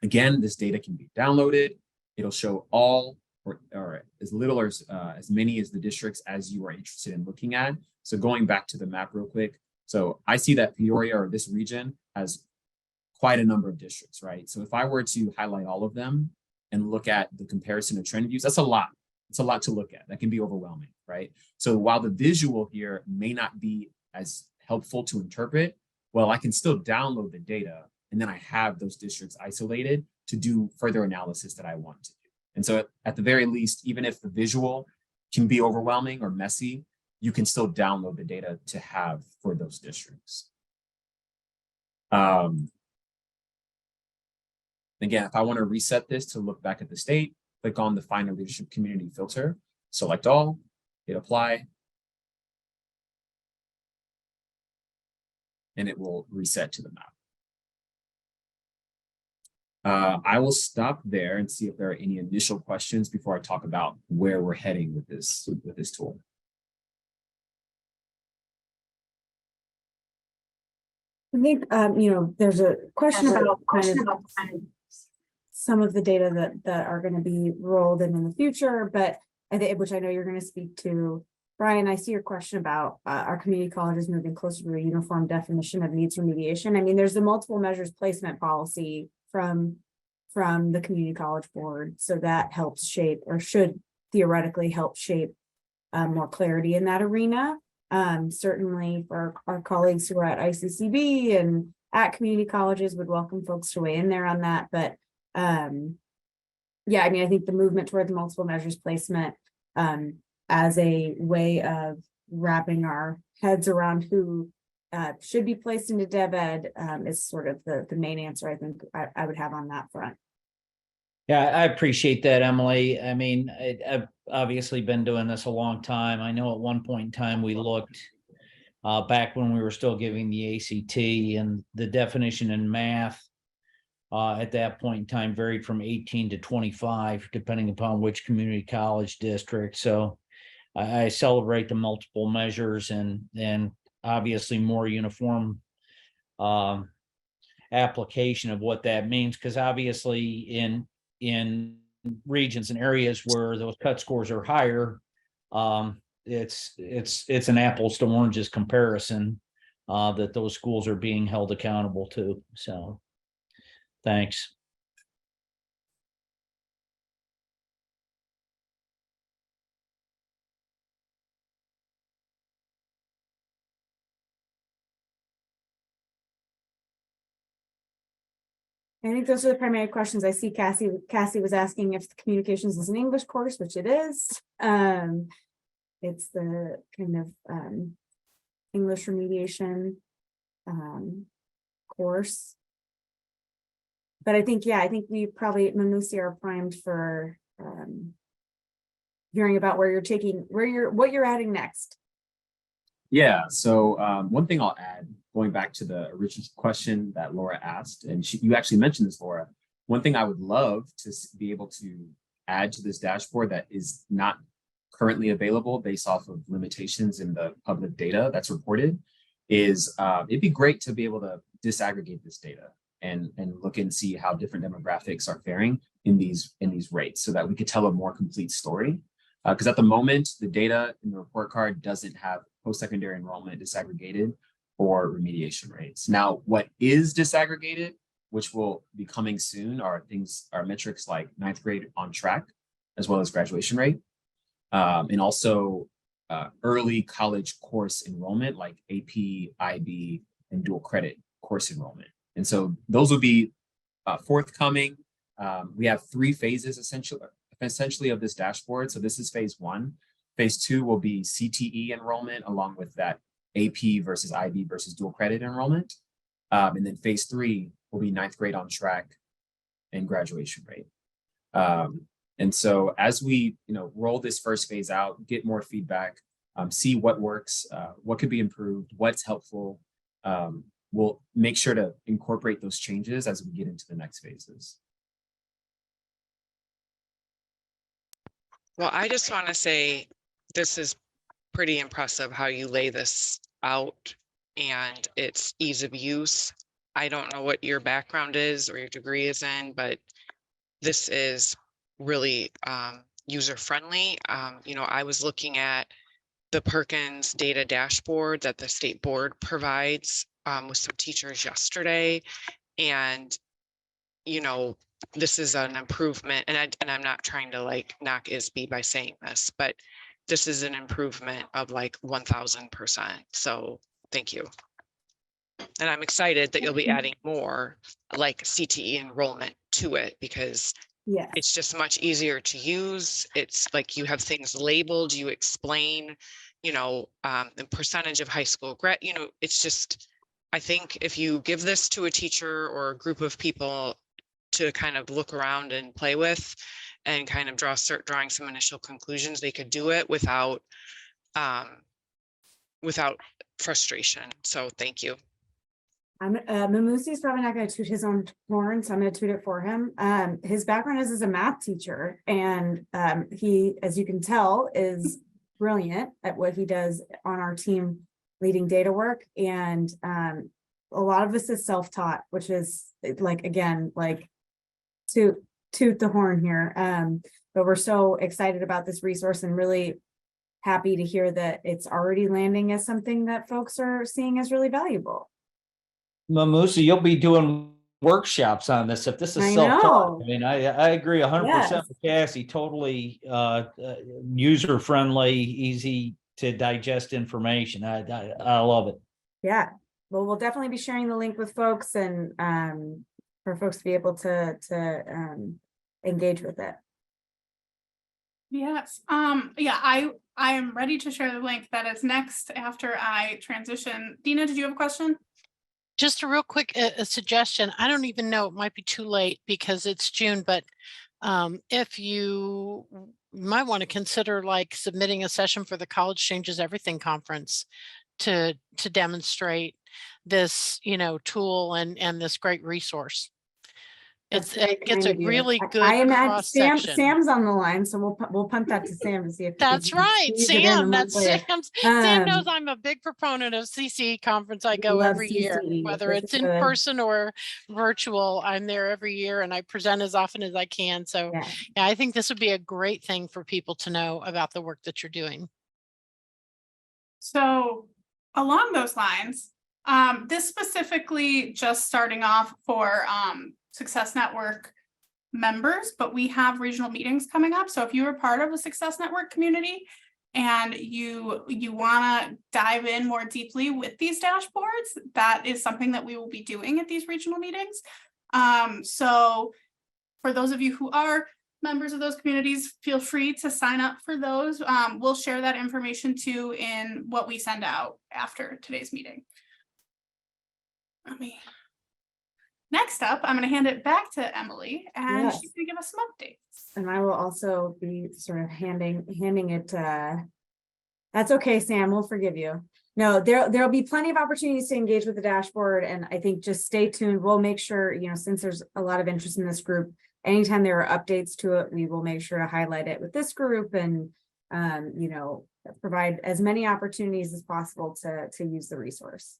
Again, this data can be downloaded. It'll show all or as little or as many as the districts as you are interested in looking at. So going back to the map real quick. So I see that Peoria or this region has quite a number of districts, right? So if I were to highlight all of them and look at the comparison of trend views, that's a lot. It's a lot to look at. That can be overwhelming, right? So while the visual here may not be as helpful to interpret, well, I can still download the data, and then I have those districts isolated to do further analysis that I want to do. And so at the very least, even if the visual can be overwhelming or messy, you can still download the data to have for those districts. Again, if I want to reset this to look back at the state, click on the Find a Leadership Community filter, select all, hit apply, and it will reset to the map. I will stop there and see if there are any initial questions before I talk about where we're heading with this tool.
I think, there's a question about kind of some of the data that are going to be rolled in the future, but I think, which I know you're going to speak to. Brian, I see your question about our community colleges moving closer to a uniform definition of needs remediation. I mean, there's the multiple measures placement policy from the community college board. So that helps shape, or should theoretically help shape more clarity in that arena. Certainly for our colleagues who are at ICCB and at community colleges, would welcome folks to weigh in there on that. But yeah, I mean, I think the movement toward the multiple measures placement as a way of wrapping our heads around who should be placed into dev ed is sort of the main answer I think I would have on that front.
Yeah, I appreciate that, Emily. I mean, I've obviously been doing this a long time. I know at one point in time we looked back when we were still giving the ACT, and the definition in math at that point in time varied from 18 to 25, depending upon which community college district. So I celebrate the multiple measures and obviously more uniform application of what that means, because obviously in regions and areas where those cut scores are higher, it's an apples to oranges comparison that those schools are being held accountable to. So thanks.
I think those are the primary questions. I see Cassie was asking if the communications is an English course, which it is. It's the kind of English remediation course. But I think, yeah, I think we probably, Manusi, are primed for hearing about where you're taking, what you're adding next.
Yeah, so one thing I'll add, going back to the original question that Laura asked, and you actually mentioned this, Laura. One thing I would love to be able to add to this dashboard that is not currently available based off of limitations in the public data that's reported is it'd be great to be able to disaggregate this data and look and see how different demographics are faring in these rates, so that we could tell a more complete story. Because at the moment, the data in the report card doesn't have post-secondary enrollment disaggregated or remediation rates. Now, what is disaggregated, which will be coming soon, are metrics like 9th grade on track, as well as graduation rate, and also early college course enrollment like AP, IB, and dual credit course enrollment. And so those will be forthcoming. We have 3 phases essentially of this dashboard. So this is phase 1. Phase 2 will be CTE enrollment, along with that AP versus IB versus dual credit enrollment. And then phase 3 will be 9th grade on track and graduation rate. And so as we roll this first phase out, get more feedback, see what works, what could be improved, what's helpful, we'll make sure to incorporate those changes as we get into the next phases.
Well, I just want to say this is pretty impressive how you lay this out and its ease of use. I don't know what your background is or your degree is in, but this is really user friendly. I was looking at the Perkins data dashboard that the state board provides with some teachers yesterday, and this is an improvement, and I'm not trying to knock ISB by saying this, but this is an improvement of 1000%. So thank you. And I'm excited that you'll be adding more like CTE enrollment to it, because it's just much easier to use. It's like you have things labeled, you explain, the percentage of high school grad, it's just, I think if you give this to a teacher or a group of people to kind of look around and play with and kind of drawing some initial conclusions, they could do it without frustration. So thank you.
Mamusi's probably not going to toot his own horn, so I'm going to toot it for him. His background is as a math teacher, and he, as you can tell, is brilliant at what he does on our team, leading data work. And a lot of this is self-taught, which is like, again, like toot the horn here. But we're so excited about this resource and really happy to hear that it's already landing as something that folks are seeing as really valuable.
Mamusi, you'll be doing workshops on this if this is
I
self-taught.
know.
I mean, I agree 100% with Cassie. Totally user friendly, easy to digest information. I love it.
Yeah, well, we'll definitely be sharing the link with folks and for folks to be able to engage with it.
Yes, yeah, I am ready to share the link. That is next after I transition. Dina, did you have a question?
Just a real quick a suggestion. I don't even know, it might be too late because it's June, but if you might want to consider like submitting a session for the College Changes Everything conference to demonstrate this, tool and this great resource. It gets a really good
I imagine
cross section.
Sam's on the line, so we'll punt that to Sam to see if
That's right, Sam. Sam knows I'm a big proponent of CCE conference. I go every year, whether it's in person or virtual. I'm there every year and I present as often as I can. So yeah, I think this would be a great thing for people to know about the work that you're doing.
So along those lines, this specifically just starting off for Success Network members, but we have regional meetings coming up. So if you are part of a Success Network community and you want to dive in more deeply with these dashboards, that is something that we will be doing at these regional meetings. So for those of you who are members of those communities, feel free to sign up for those. We'll share that information too in what we send out after today's meeting. Next up, I'm going to hand it back to Emily, and she's going to give us some updates.
And I will also be sort of handing it. That's okay, Sam. We'll forgive you. No, there'll be plenty of opportunities to engage with the dashboard, and I think just stay tuned. We'll make sure, since there's a lot of interest in this group, anytime there are updates to it, we will make sure to highlight it with this group and provide as many opportunities as possible to use the resource.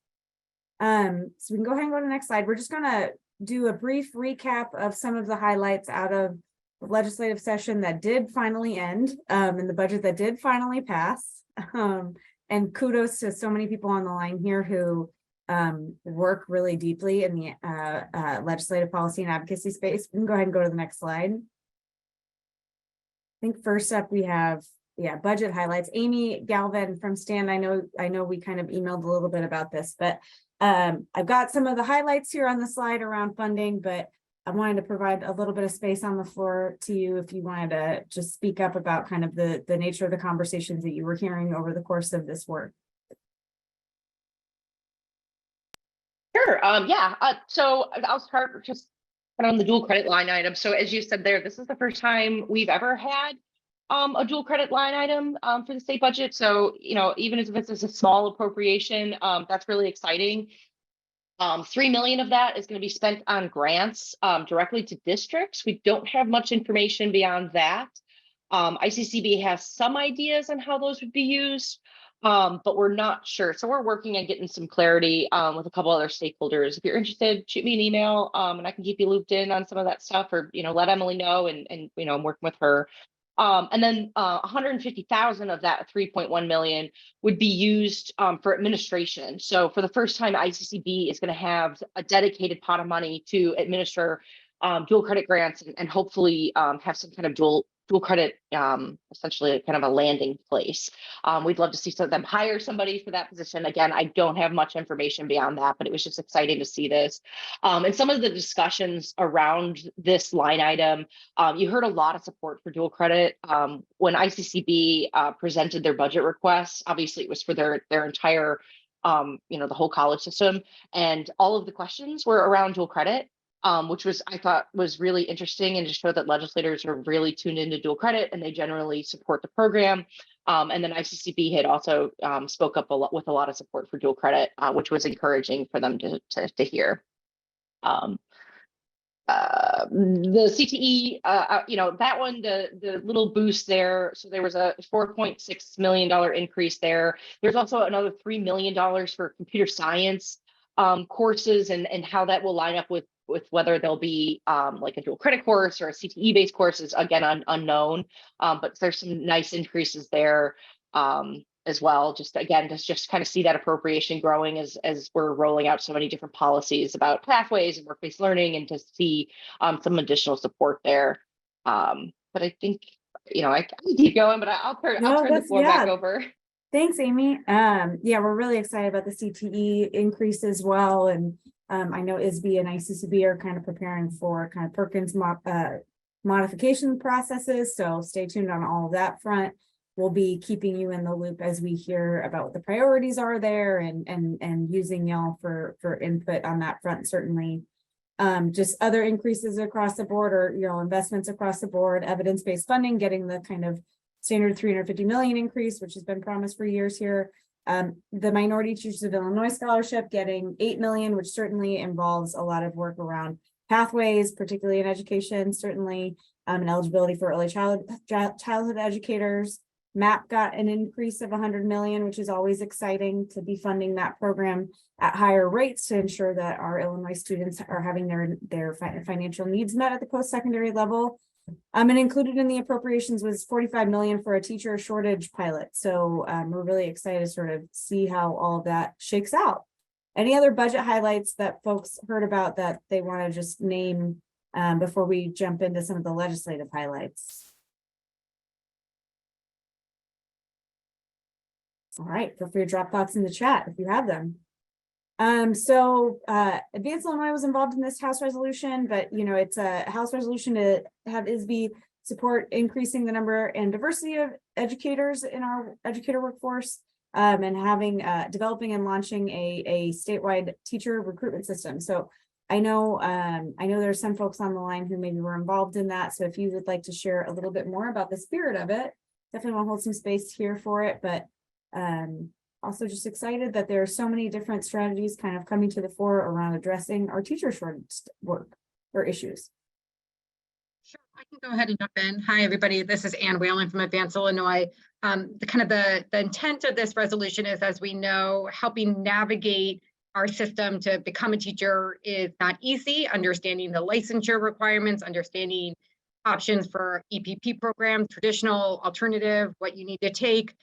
So we can go ahead and go to the next slide. We're just going to do a brief recap of some of the highlights out of the legislative session that did finally end, and the budget that did finally pass. And kudos to so many people on the line here who work really deeply in the legislative policy and advocacy space. We can go ahead and go to the next slide. I think first up we have budget highlights. Amy Galvin from Stan, I know we kind of emailed a little bit about this, but I've got some of the highlights here on the slide around funding, but I wanted to provide a little bit of space on the floor to you if you wanted to just speak up about kind of the nature of the conversations that you were hearing over the course of this work.
Sure. So I'll start just on the dual credit line item. So as you said there, this is the first time we've ever had a dual credit line item for the state budget. So, even if it's a small appropriation, that's really exciting. 3 million of that is going to be spent on grants directly to districts. We don't have much information beyond that. ICCB has some ideas on how those would be used, but we're not sure. So we're working on getting some clarity with a couple other stakeholders. If you're interested, shoot me an email and I can keep you looped in on some of that stuff, or let Emily know, and I'm working with her. And then 150,000 of that 3.1 million would be used for administration. So for the first time, ICCB is going to have a dedicated pot of money to administer dual credit grants and hopefully have some kind of dual credit, essentially kind of a landing place. We'd love to see some of them hire somebody for that position. Again, I don't have much information beyond that, but it was just exciting to see this. And some of the discussions around this line item, you heard a lot of support for dual credit. When ICCB presented their budget requests, obviously it was for their entire, the whole college system, and all of the questions were around dual credit. which I thought was really interesting and just showed that legislators are really tuned into dual credit and they generally support the program. And then ICCB had also spoke up a lot with a lot of support for dual credit, which was encouraging for them to hear. The CTE, that one, the little boost there. So there was a $4.6 million increase there. There's also another $3 million for computer science courses and how that will line up with whether there'll be like a dual credit course or a CTE based course is again unknown. But there's some nice increases there as well. Just kind of see that appropriation growing as we're rolling out so many different policies about pathways and work-based learning, and to see some additional support there. But I think, I can keep going, but I'll turn the floor back over.
Thanks, Amy. Yeah, we're really excited about the CTE increase as well. And I know ISB and ICCB are kind of preparing for kind of Perkins modification processes. So stay tuned on all of that front. We'll be keeping you in the loop as we hear about what the priorities are there, and using y'all for input on that front, certainly. Just other increases across the board, or investments across the board, evidence-based funding, getting the kind of standard 350 million increase, which has been promised for years here. The Minority Teachers of Illinois Scholarship getting 8 million, which certainly involves a lot of work around pathways, particularly in education, certainly, and eligibility for early childhood educators. MAP got an increase of 100 million, which is always exciting to be funding that program at higher rates to ensure that our Illinois students are having their financial needs met at the post-secondary level. And included in the appropriations was 45 million for a teacher shortage pilot. So we're really excited to sort of see how all of that shakes out. Any other budget highlights that folks heard about that they want to just name before we jump into some of the legislative highlights? All right, feel free to drop thoughts in the chat if you have them. So Advance Illinois was involved in this House resolution, but it's a House resolution to have ISB support increasing the number and diversity of educators in our educator workforce, and having developing and launching a statewide teacher recruitment system. So I know there's some folks on the line who maybe were involved in that. So if you would like to share a little bit more about the spirit of it, definitely want to hold some space here for it. But also just excited that there are so many different strategies kind of coming to the fore around addressing our teacher shortage work or issues.
Sure, I can go ahead and jump in. Hi, everybody. This is Ann Whalen from Advance Illinois. The intent of this resolution is, as we know, helping navigate our system to become a teacher is not easy. Understanding the licensure requirements, understanding options for EPP programs, traditional, alternative, what you need to take,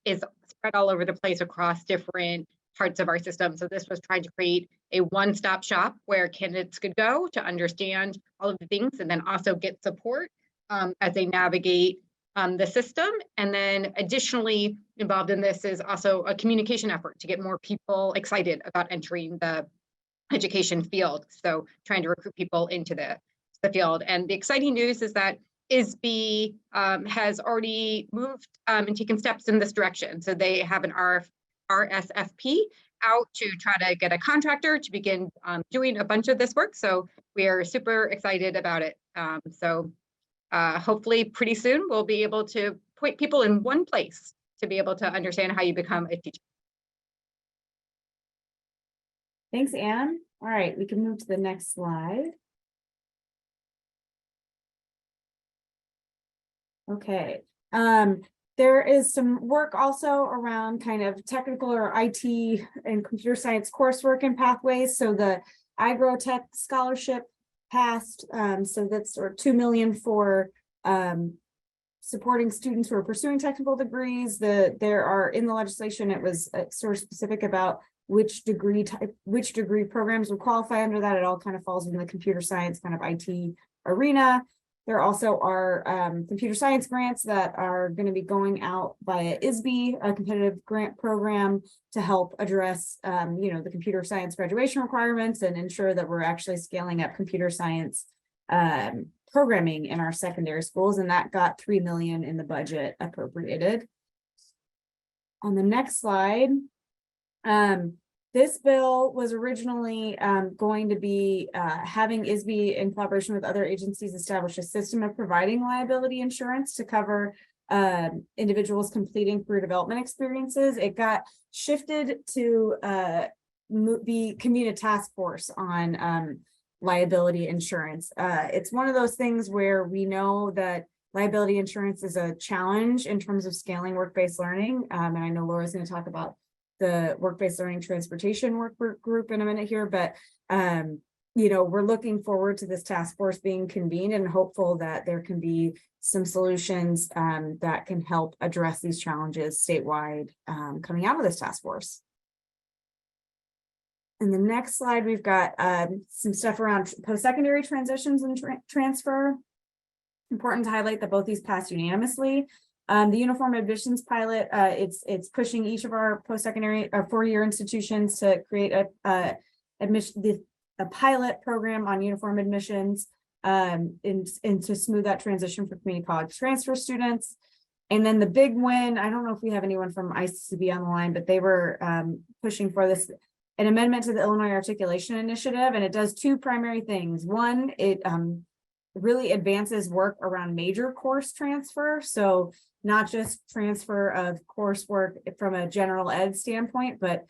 is spread all over the place across different parts of our system. So this was trying to create a one-stop shop where candidates could go to understand all of the things, and then also get support as they navigate the system. And then additionally involved in this is also a communication effort to get more people excited about entering the education field. So trying to recruit people into the field. And the exciting news is that ISB has already moved and taken steps in this direction. So they have an RSFP out to try to get a contractor to begin doing a bunch of this work. So we are super excited about it. Hopefully pretty soon we'll be able to point people in one place to be able to understand how you become a teacher.
Thanks, Anne. All right, we can move to the next slide. Okay, there is some work also around kind of technical or IT and computer science coursework and pathways. So the Agrotech scholarship passed, so that's sort of 2 million for supporting students who are pursuing technical degrees. There are in the legislation, it was sort of specific about which degree programs would qualify under that. It all kind of falls in the computer science kind of IT arena. There also are computer science grants that are going to be going out via ISB, a competitive grant program, to help address, the computer science graduation requirements and ensure that we're actually scaling up computer science programming in our secondary schools. And that got 3 million in the budget appropriated. On the next slide, the This bill was originally going to be having ISB in collaboration with other agencies establish a system of providing liability insurance to cover individuals completing career development experiences. It got shifted to be convene a task force on liability insurance. It's one of those things where we know that liability insurance is a challenge in terms of scaling work-based learning. And I know Laura's going to talk about the work-based learning transportation work group in a minute here, but we're looking forward to this task force being convened and hopeful that there can be some solutions that can help address these challenges statewide coming out of this task force. In the next slide, we've got some stuff around post-secondary transitions and transfer. Important to highlight that both these passed unanimously. The uniform admissions pilot, it's pushing each of our post-secondary or four-year institutions to create a pilot program on uniform admissions and to smooth that transition for community college transfer students. And then the big win, I don't know if we have anyone from ICCB on the line, but they were pushing for this, an amendment to the Illinois Articulation Initiative, and it does two primary things. One, it really advances work around major course transfer. So not just transfer of coursework from a general ed standpoint, but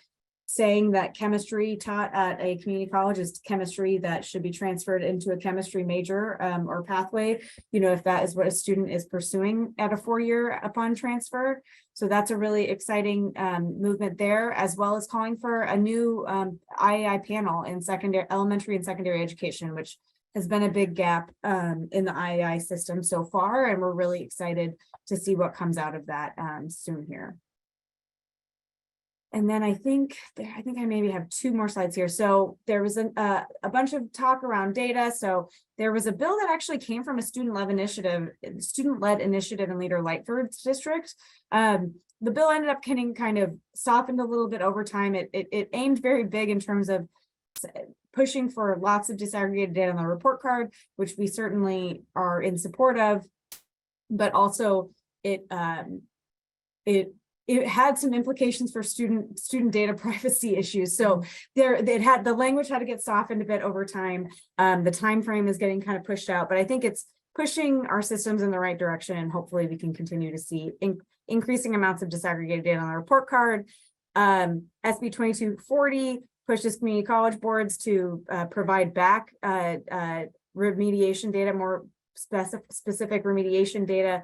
saying that chemistry taught at a community college is chemistry that should be transferred into a chemistry major or pathway, if that is what a student is pursuing at a four-year upon transfer. So that's a really exciting movement there, as well as calling for a new IAI panel in elementary and secondary education, which has been a big gap in the IAI system so far, and we're really excited to see what comes out of that soon here. And then I think I maybe have two more slides here. So there was a bunch of talk around data. So there was a bill that actually came from a student-led initiative in Leader Lightford's district. The bill ended up getting kind of softened a little bit over time. It aimed very big in terms of pushing for lots of disaggregated data on the report card, which we certainly are in support of, but also it had some implications for student data privacy issues. So the language had to get softened a bit over time. The time frame is getting kind of pushed out, but I think it's pushing our systems in the right direction, and hopefully we can continue to see increasing amounts of disaggregated data on the report card. SB 2240 pushes community college boards to provide back remediation data, more specific remediation data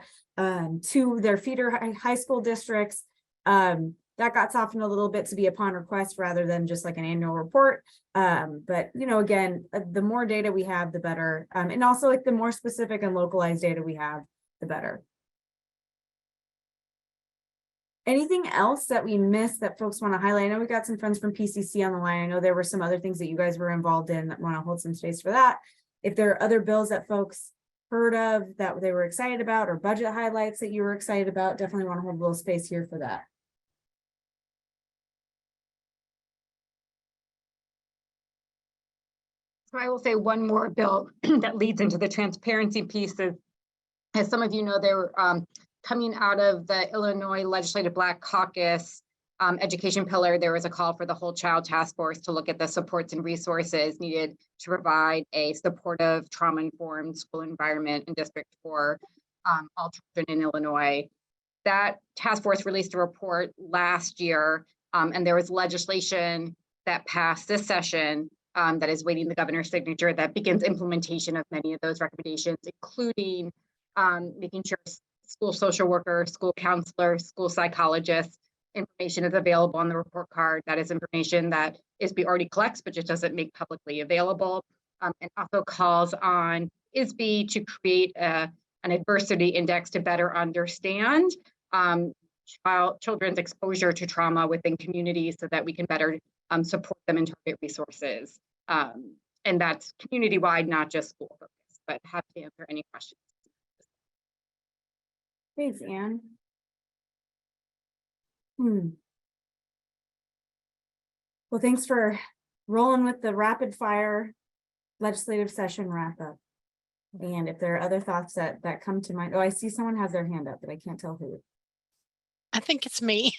to their feeder high school districts. That got softened a little bit to be upon request rather than just like an annual report. But again, the more data we have, the better. And also like the more specific and localized data we have, the better. Anything else that we missed that folks want to highlight? I know we got some friends from PCC on the line. I know there were some other things that you guys were involved in that want to hold some space for that. If there are other bills that folks heard of that they were excited about, or budget highlights that you were excited about, definitely want to hold a little space here for that.
So I will say one more bill that leads into the transparency piece. As some of you know, they were coming out of the Illinois Legislative Black Caucus education pillar. There was a call for the Whole Child Task Force to look at the supports and resources needed to provide a supportive, trauma-informed school environment and district for all children in Illinois. That task force released a report last year, and there was legislation that passed this session that is waiting the governor's signature that begins implementation of many of those recommendations, including making sure school social worker, school counselor, school psychologist information is available on the report card. That is information that ISB already collects, but just doesn't make publicly available. And also calls on ISB to create an adversity index to better understand children's exposure to trauma within communities so that we can better support them and target resources. And that's community-wide, not just school focused, but happy to answer any questions.
Thanks, Anne. Well, thanks for rolling with the rapid fire legislative session wrap up. And if there are other thoughts that come to mind, I see someone has their hand up, but I can't tell who.
I think it's me.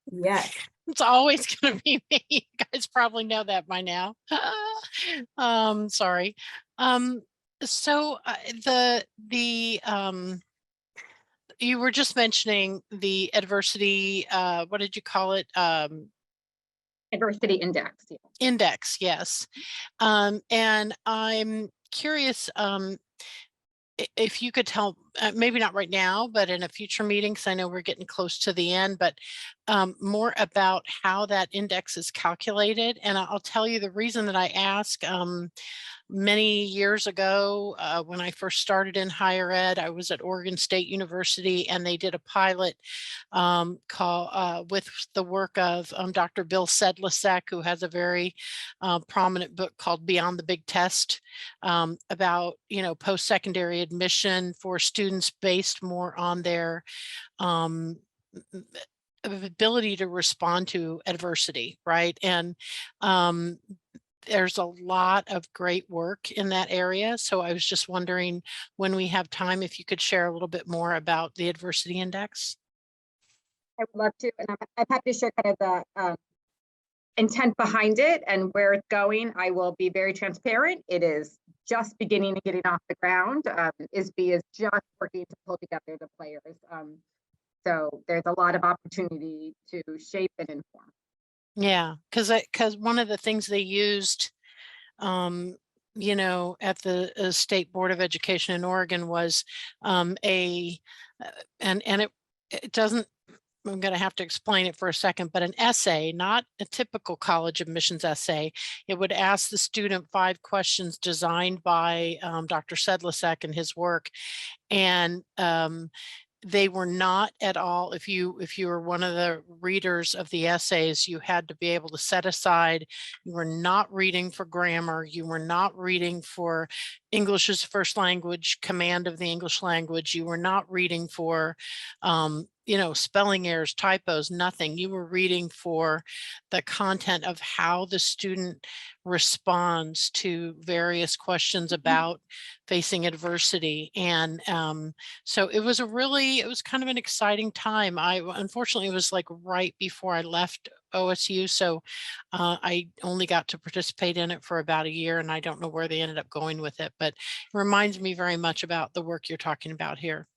Yes.
It's always going to be me. You guys probably know that by now. Sorry. So you were just mentioning the adversity, what did you call it?
Adversity index. Yeah.
Index, yes. And I'm curious, if you could tell, maybe not right now, but in a future meeting, because I know we're getting close to the end, but more about how that index is calculated. And I'll tell you the reason that I ask. Many years ago, when I first started in higher ed, I was at Oregon State University, and they did a pilot with the work of Dr. Bill Sedlicek, who has a very prominent book called Beyond the Big Test, about post-secondary admission for students based more on their ability to respond to adversity, right? And there's a lot of great work in that area. So I was just wondering, when we have time, if you could share a little bit more about the adversity index.
I would love to, and I'm happy to share kind of the intent behind it and where it's going. I will be very transparent. It is just beginning and getting off the ground. ISB is just working to pull together the players. So there's a lot of opportunity to shape and inform. Yeah,
because one of the things they used, at the State Board of Education in Oregon was and it doesn't. I'm going to have to explain it for a second, but an essay, not a typical college admissions essay. It would ask the student 5 questions designed by Dr. Sedlicek and his work, and they were not at all, if you were one of the readers of the essays, you had to be able to set aside, you were not reading for grammar, you were not reading for English as first language, command of the English language, you were not reading for spelling errors, typos, nothing. You were reading for the content of how the student responds to various questions about facing adversity. And so it was kind of an exciting time. Unfortunately, it was like right before I left OSU. So I only got to participate in it for about a year, and I don't know where they ended up going with it, but it reminds me very much about the work you're talking about here.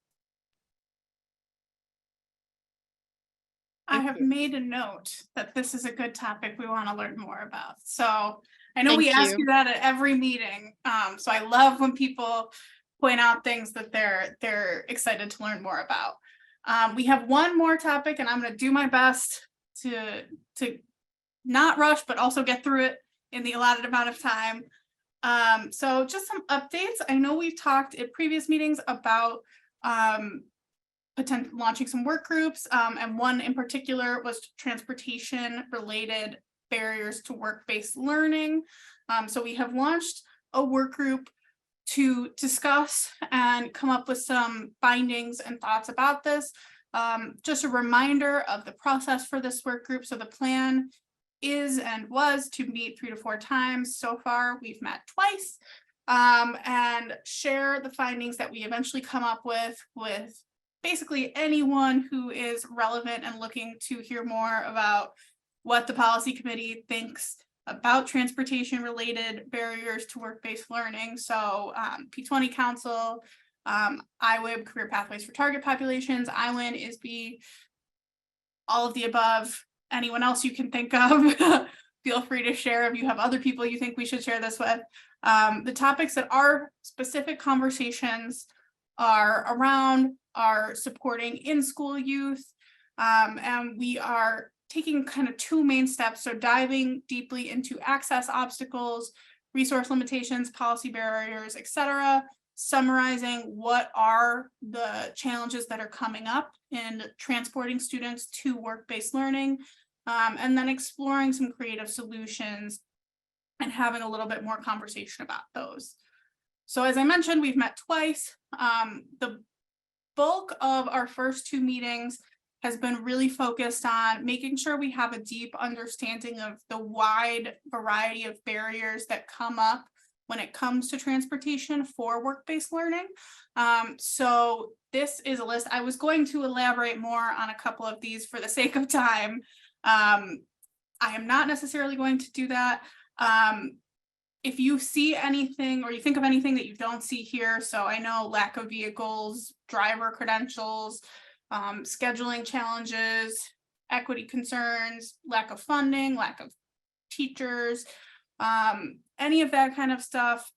I have made a note that this is a good topic we want to learn more about. So I know we ask you that at every meeting. So I love when people point out things that they're excited to learn more about. We have one more topic, and I'm going to do my best to not rush, but also get through it in the allotted amount of time. So just some updates. I know we've talked at previous meetings about launching some work groups, and one in particular was transportation related barriers to work-based learning. So we have launched a work group to discuss and come up with some findings and thoughts about this. Just a reminder of the process for this work group. So the plan is and was to meet 3 to 4 times. So far, we've met twice, and share the findings that we eventually come up with basically anyone who is relevant and looking to hear more about what the policy committee thinks about transportation related barriers to work-based learning. So P20 Council, IWIB, Career Pathways for Target Populations, IWIN, ISB, all of the above. Anyone else you can think of, feel free to share if you have other people you think we should share this with. The topics that are specific conversations are around are supporting in-school youth, and we are taking kind of 2 main steps. So diving deeply into access obstacles, resource limitations, policy barriers, etc. Summarizing what are the challenges that are coming up in transporting students to work-based learning, and then exploring some creative solutions and having a little bit more conversation about those. So as I mentioned, we've met twice. The bulk of our first 2 meetings has been really focused on making sure we have a deep understanding of the wide variety of barriers that come up when it comes to transportation for work-based learning. So this is a list. I was going to elaborate more on a couple of these for the sake of time, I am not necessarily going to do that. If you see anything or you think of anything that you don't see here, so I know lack of vehicles, driver credentials, scheduling challenges, equity concerns, lack of funding, lack of teachers, any of that kind of stuff.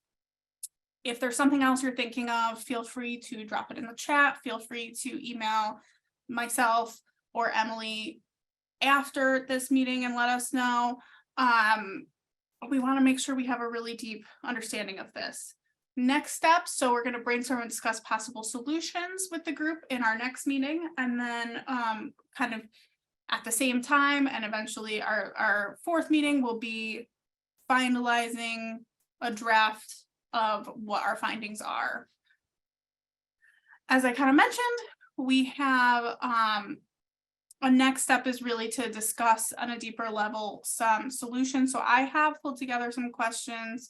If there's something else you're thinking of, feel free to drop it in the chat. Feel free to email myself or Emily after this meeting and let us know. We want to make sure we have a really deep understanding of this. Next steps, so we're going to brainstorm and discuss possible solutions with the group in our next meeting, and then kind of at the same time, and eventually our fourth meeting will be finalizing a draft of what our findings are. As I kind of mentioned, we have a next step is really to discuss on a deeper level some solutions. So I have pulled together some questions.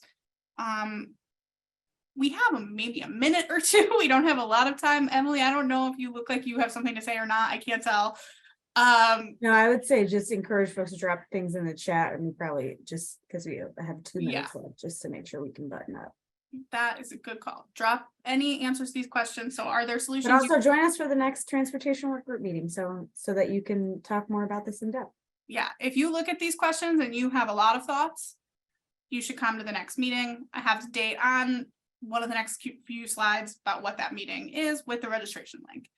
We have maybe a minute or two. We don't have a lot of time. Emily, I don't know if you look like you have something to say or not. I can't tell.
No, I would say just encourage folks to drop things in the chat, and probably just because we have 2 minutes left, just to make sure we can button up.
That is a good call. Drop any answers to these questions. So are there solutions?
But also join us for the next transportation work group meeting, so that you can talk more about this in depth.
Yeah, if you look at these questions and you have a lot of thoughts, you should come to the next meeting. I have the date on one of the next few slides about what that meeting is with the registration link.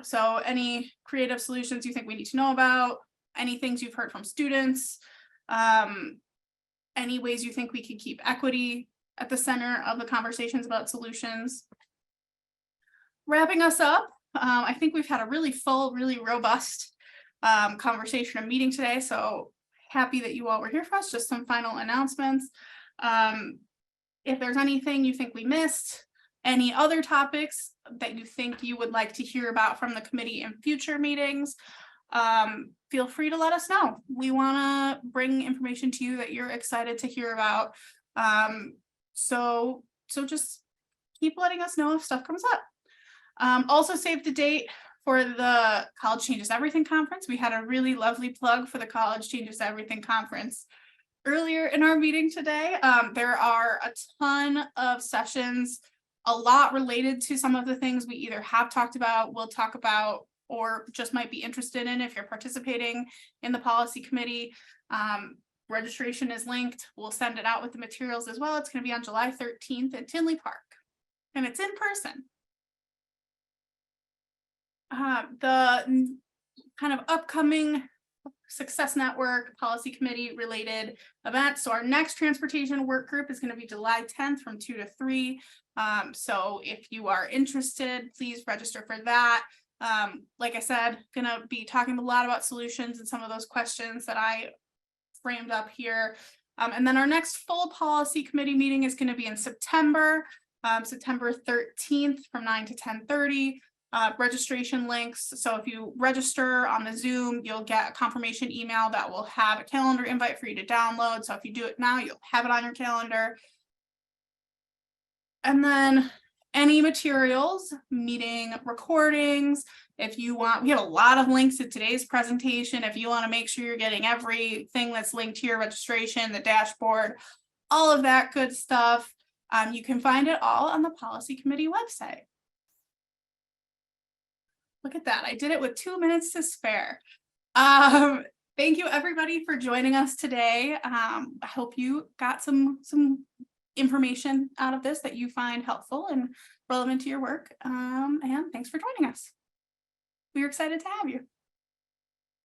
So any creative solutions you think we need to know about, any things you've heard from students, any ways you think we could keep equity at the center of the conversations about solutions. Wrapping us up, I think we've had a really full, really robust conversation and meeting today. So happy that you all were here for us. Just some final announcements. If there's anything you think we missed, any other topics that you think you would like to hear about from the committee in future meetings, feel free to let us know. We want to bring information to you that you're excited to hear about. So just keep letting us know if stuff comes up. Also save the date for the College Changes Everything Conference. We had a really lovely plug for the College Changes Everything Conference earlier in our meeting today. There are a ton of sessions, a lot related to some of the things we either have talked about, will talk about, or just might be interested in if you're participating in the policy committee. Registration is linked. We'll send it out with the materials as well. It's going to be on July 13th at Tinley Park, and it's in person. The kind of upcoming Success Network Policy Committee related events. So our next transportation work group is going to be July 10th from 2 to 3. So if you are interested, please register for that. Like I said, gonna be talking a lot about solutions and some of those questions that I framed up here. And then our next full policy committee meeting is going to be in September, September 13th from 9 to 10:30. Registration links. So if you register on the Zoom, you'll get a confirmation email that will have a calendar invite for you to download. So if you do it now, you'll have it on your calendar. And then any materials, meeting recordings, if you want, we have a lot of links to today's presentation. If you want to make sure you're getting everything that's linked to your registration, the dashboard, all of that good stuff, you can find it all on the policy committee website. Look at that. I did it with 2 minutes to spare. Thank you everybody for joining us today. I hope you got some information out of this that you find helpful and relevant to your work. And thanks for joining us. We're excited to have you.